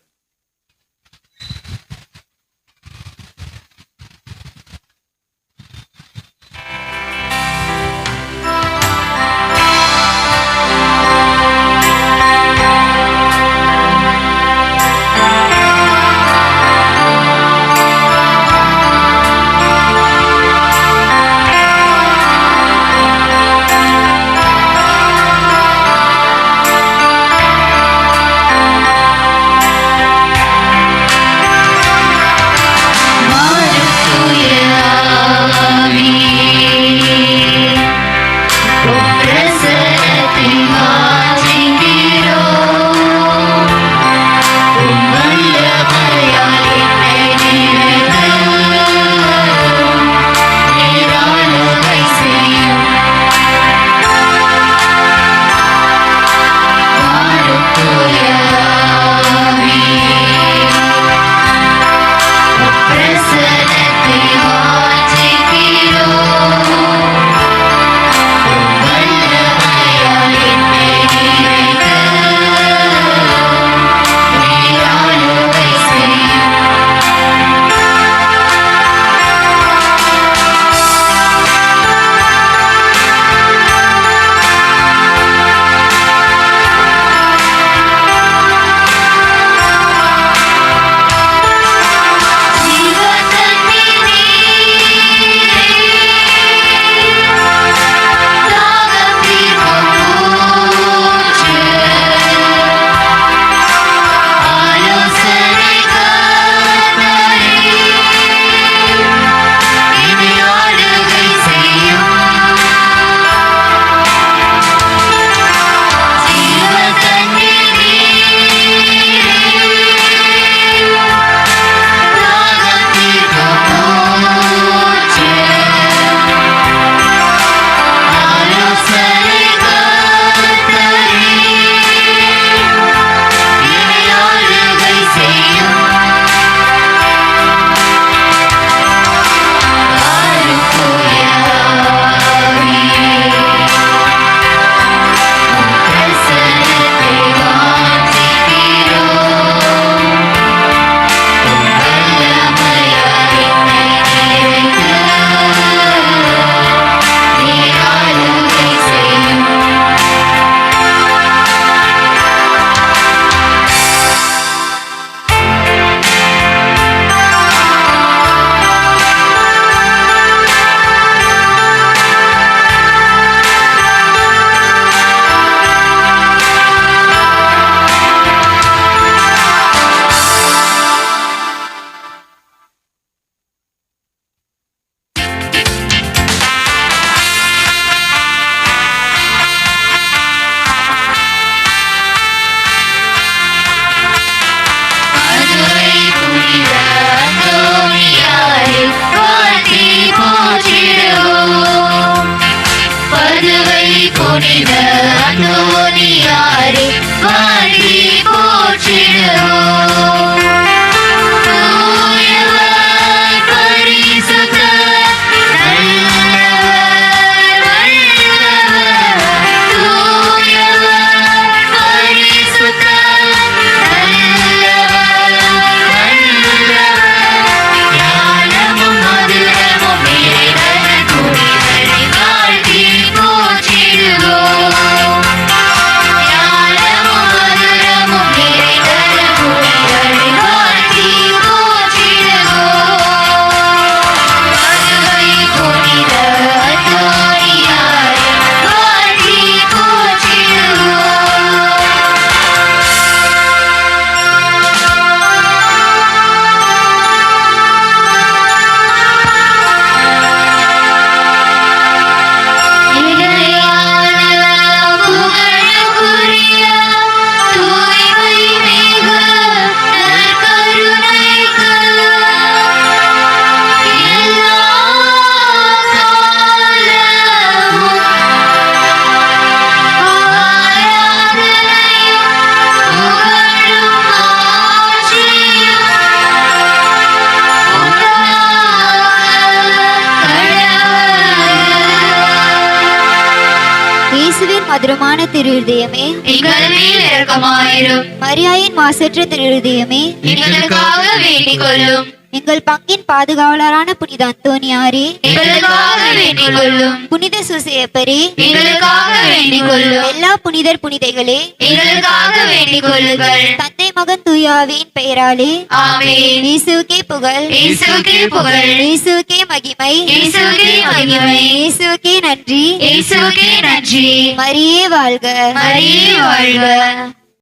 மதுரமான திருஹிருதயமே, எங்கள் மேல் இரக்கமாயிரும். மரியாயின் மாசற்ற திருஹிருதயமே, எங்களுக்காக வேண்டிக் கொள்ளும். எங்கள் பங்கின் பாதுகாவலரான புனித அந்தோனியாரே, எங்களுக்காக வேண்டிக் கொள்ளும். புனித சுசேப்பரே, எங்களுக்காக வேண்டிக் கொள்ளும். எல்லா புனிதர் புனிதைகளே, எங்களுக்காக வேண்டிக் கொள்ளுங்கள். தந்தை மகன் தூயாவின் பெயராலே ஆமென். இயேசுவுக்கே புகழ், இயேசுவுக்கே புகழ். இயேசுவுக்கே மகிமை, இயேசுவுக்கே மகிமை. இயேசுவுக்கே நன்றி. இயேசுவுக்கே நன்றி. மரியே வாழ்க, மரியே வாழ்க.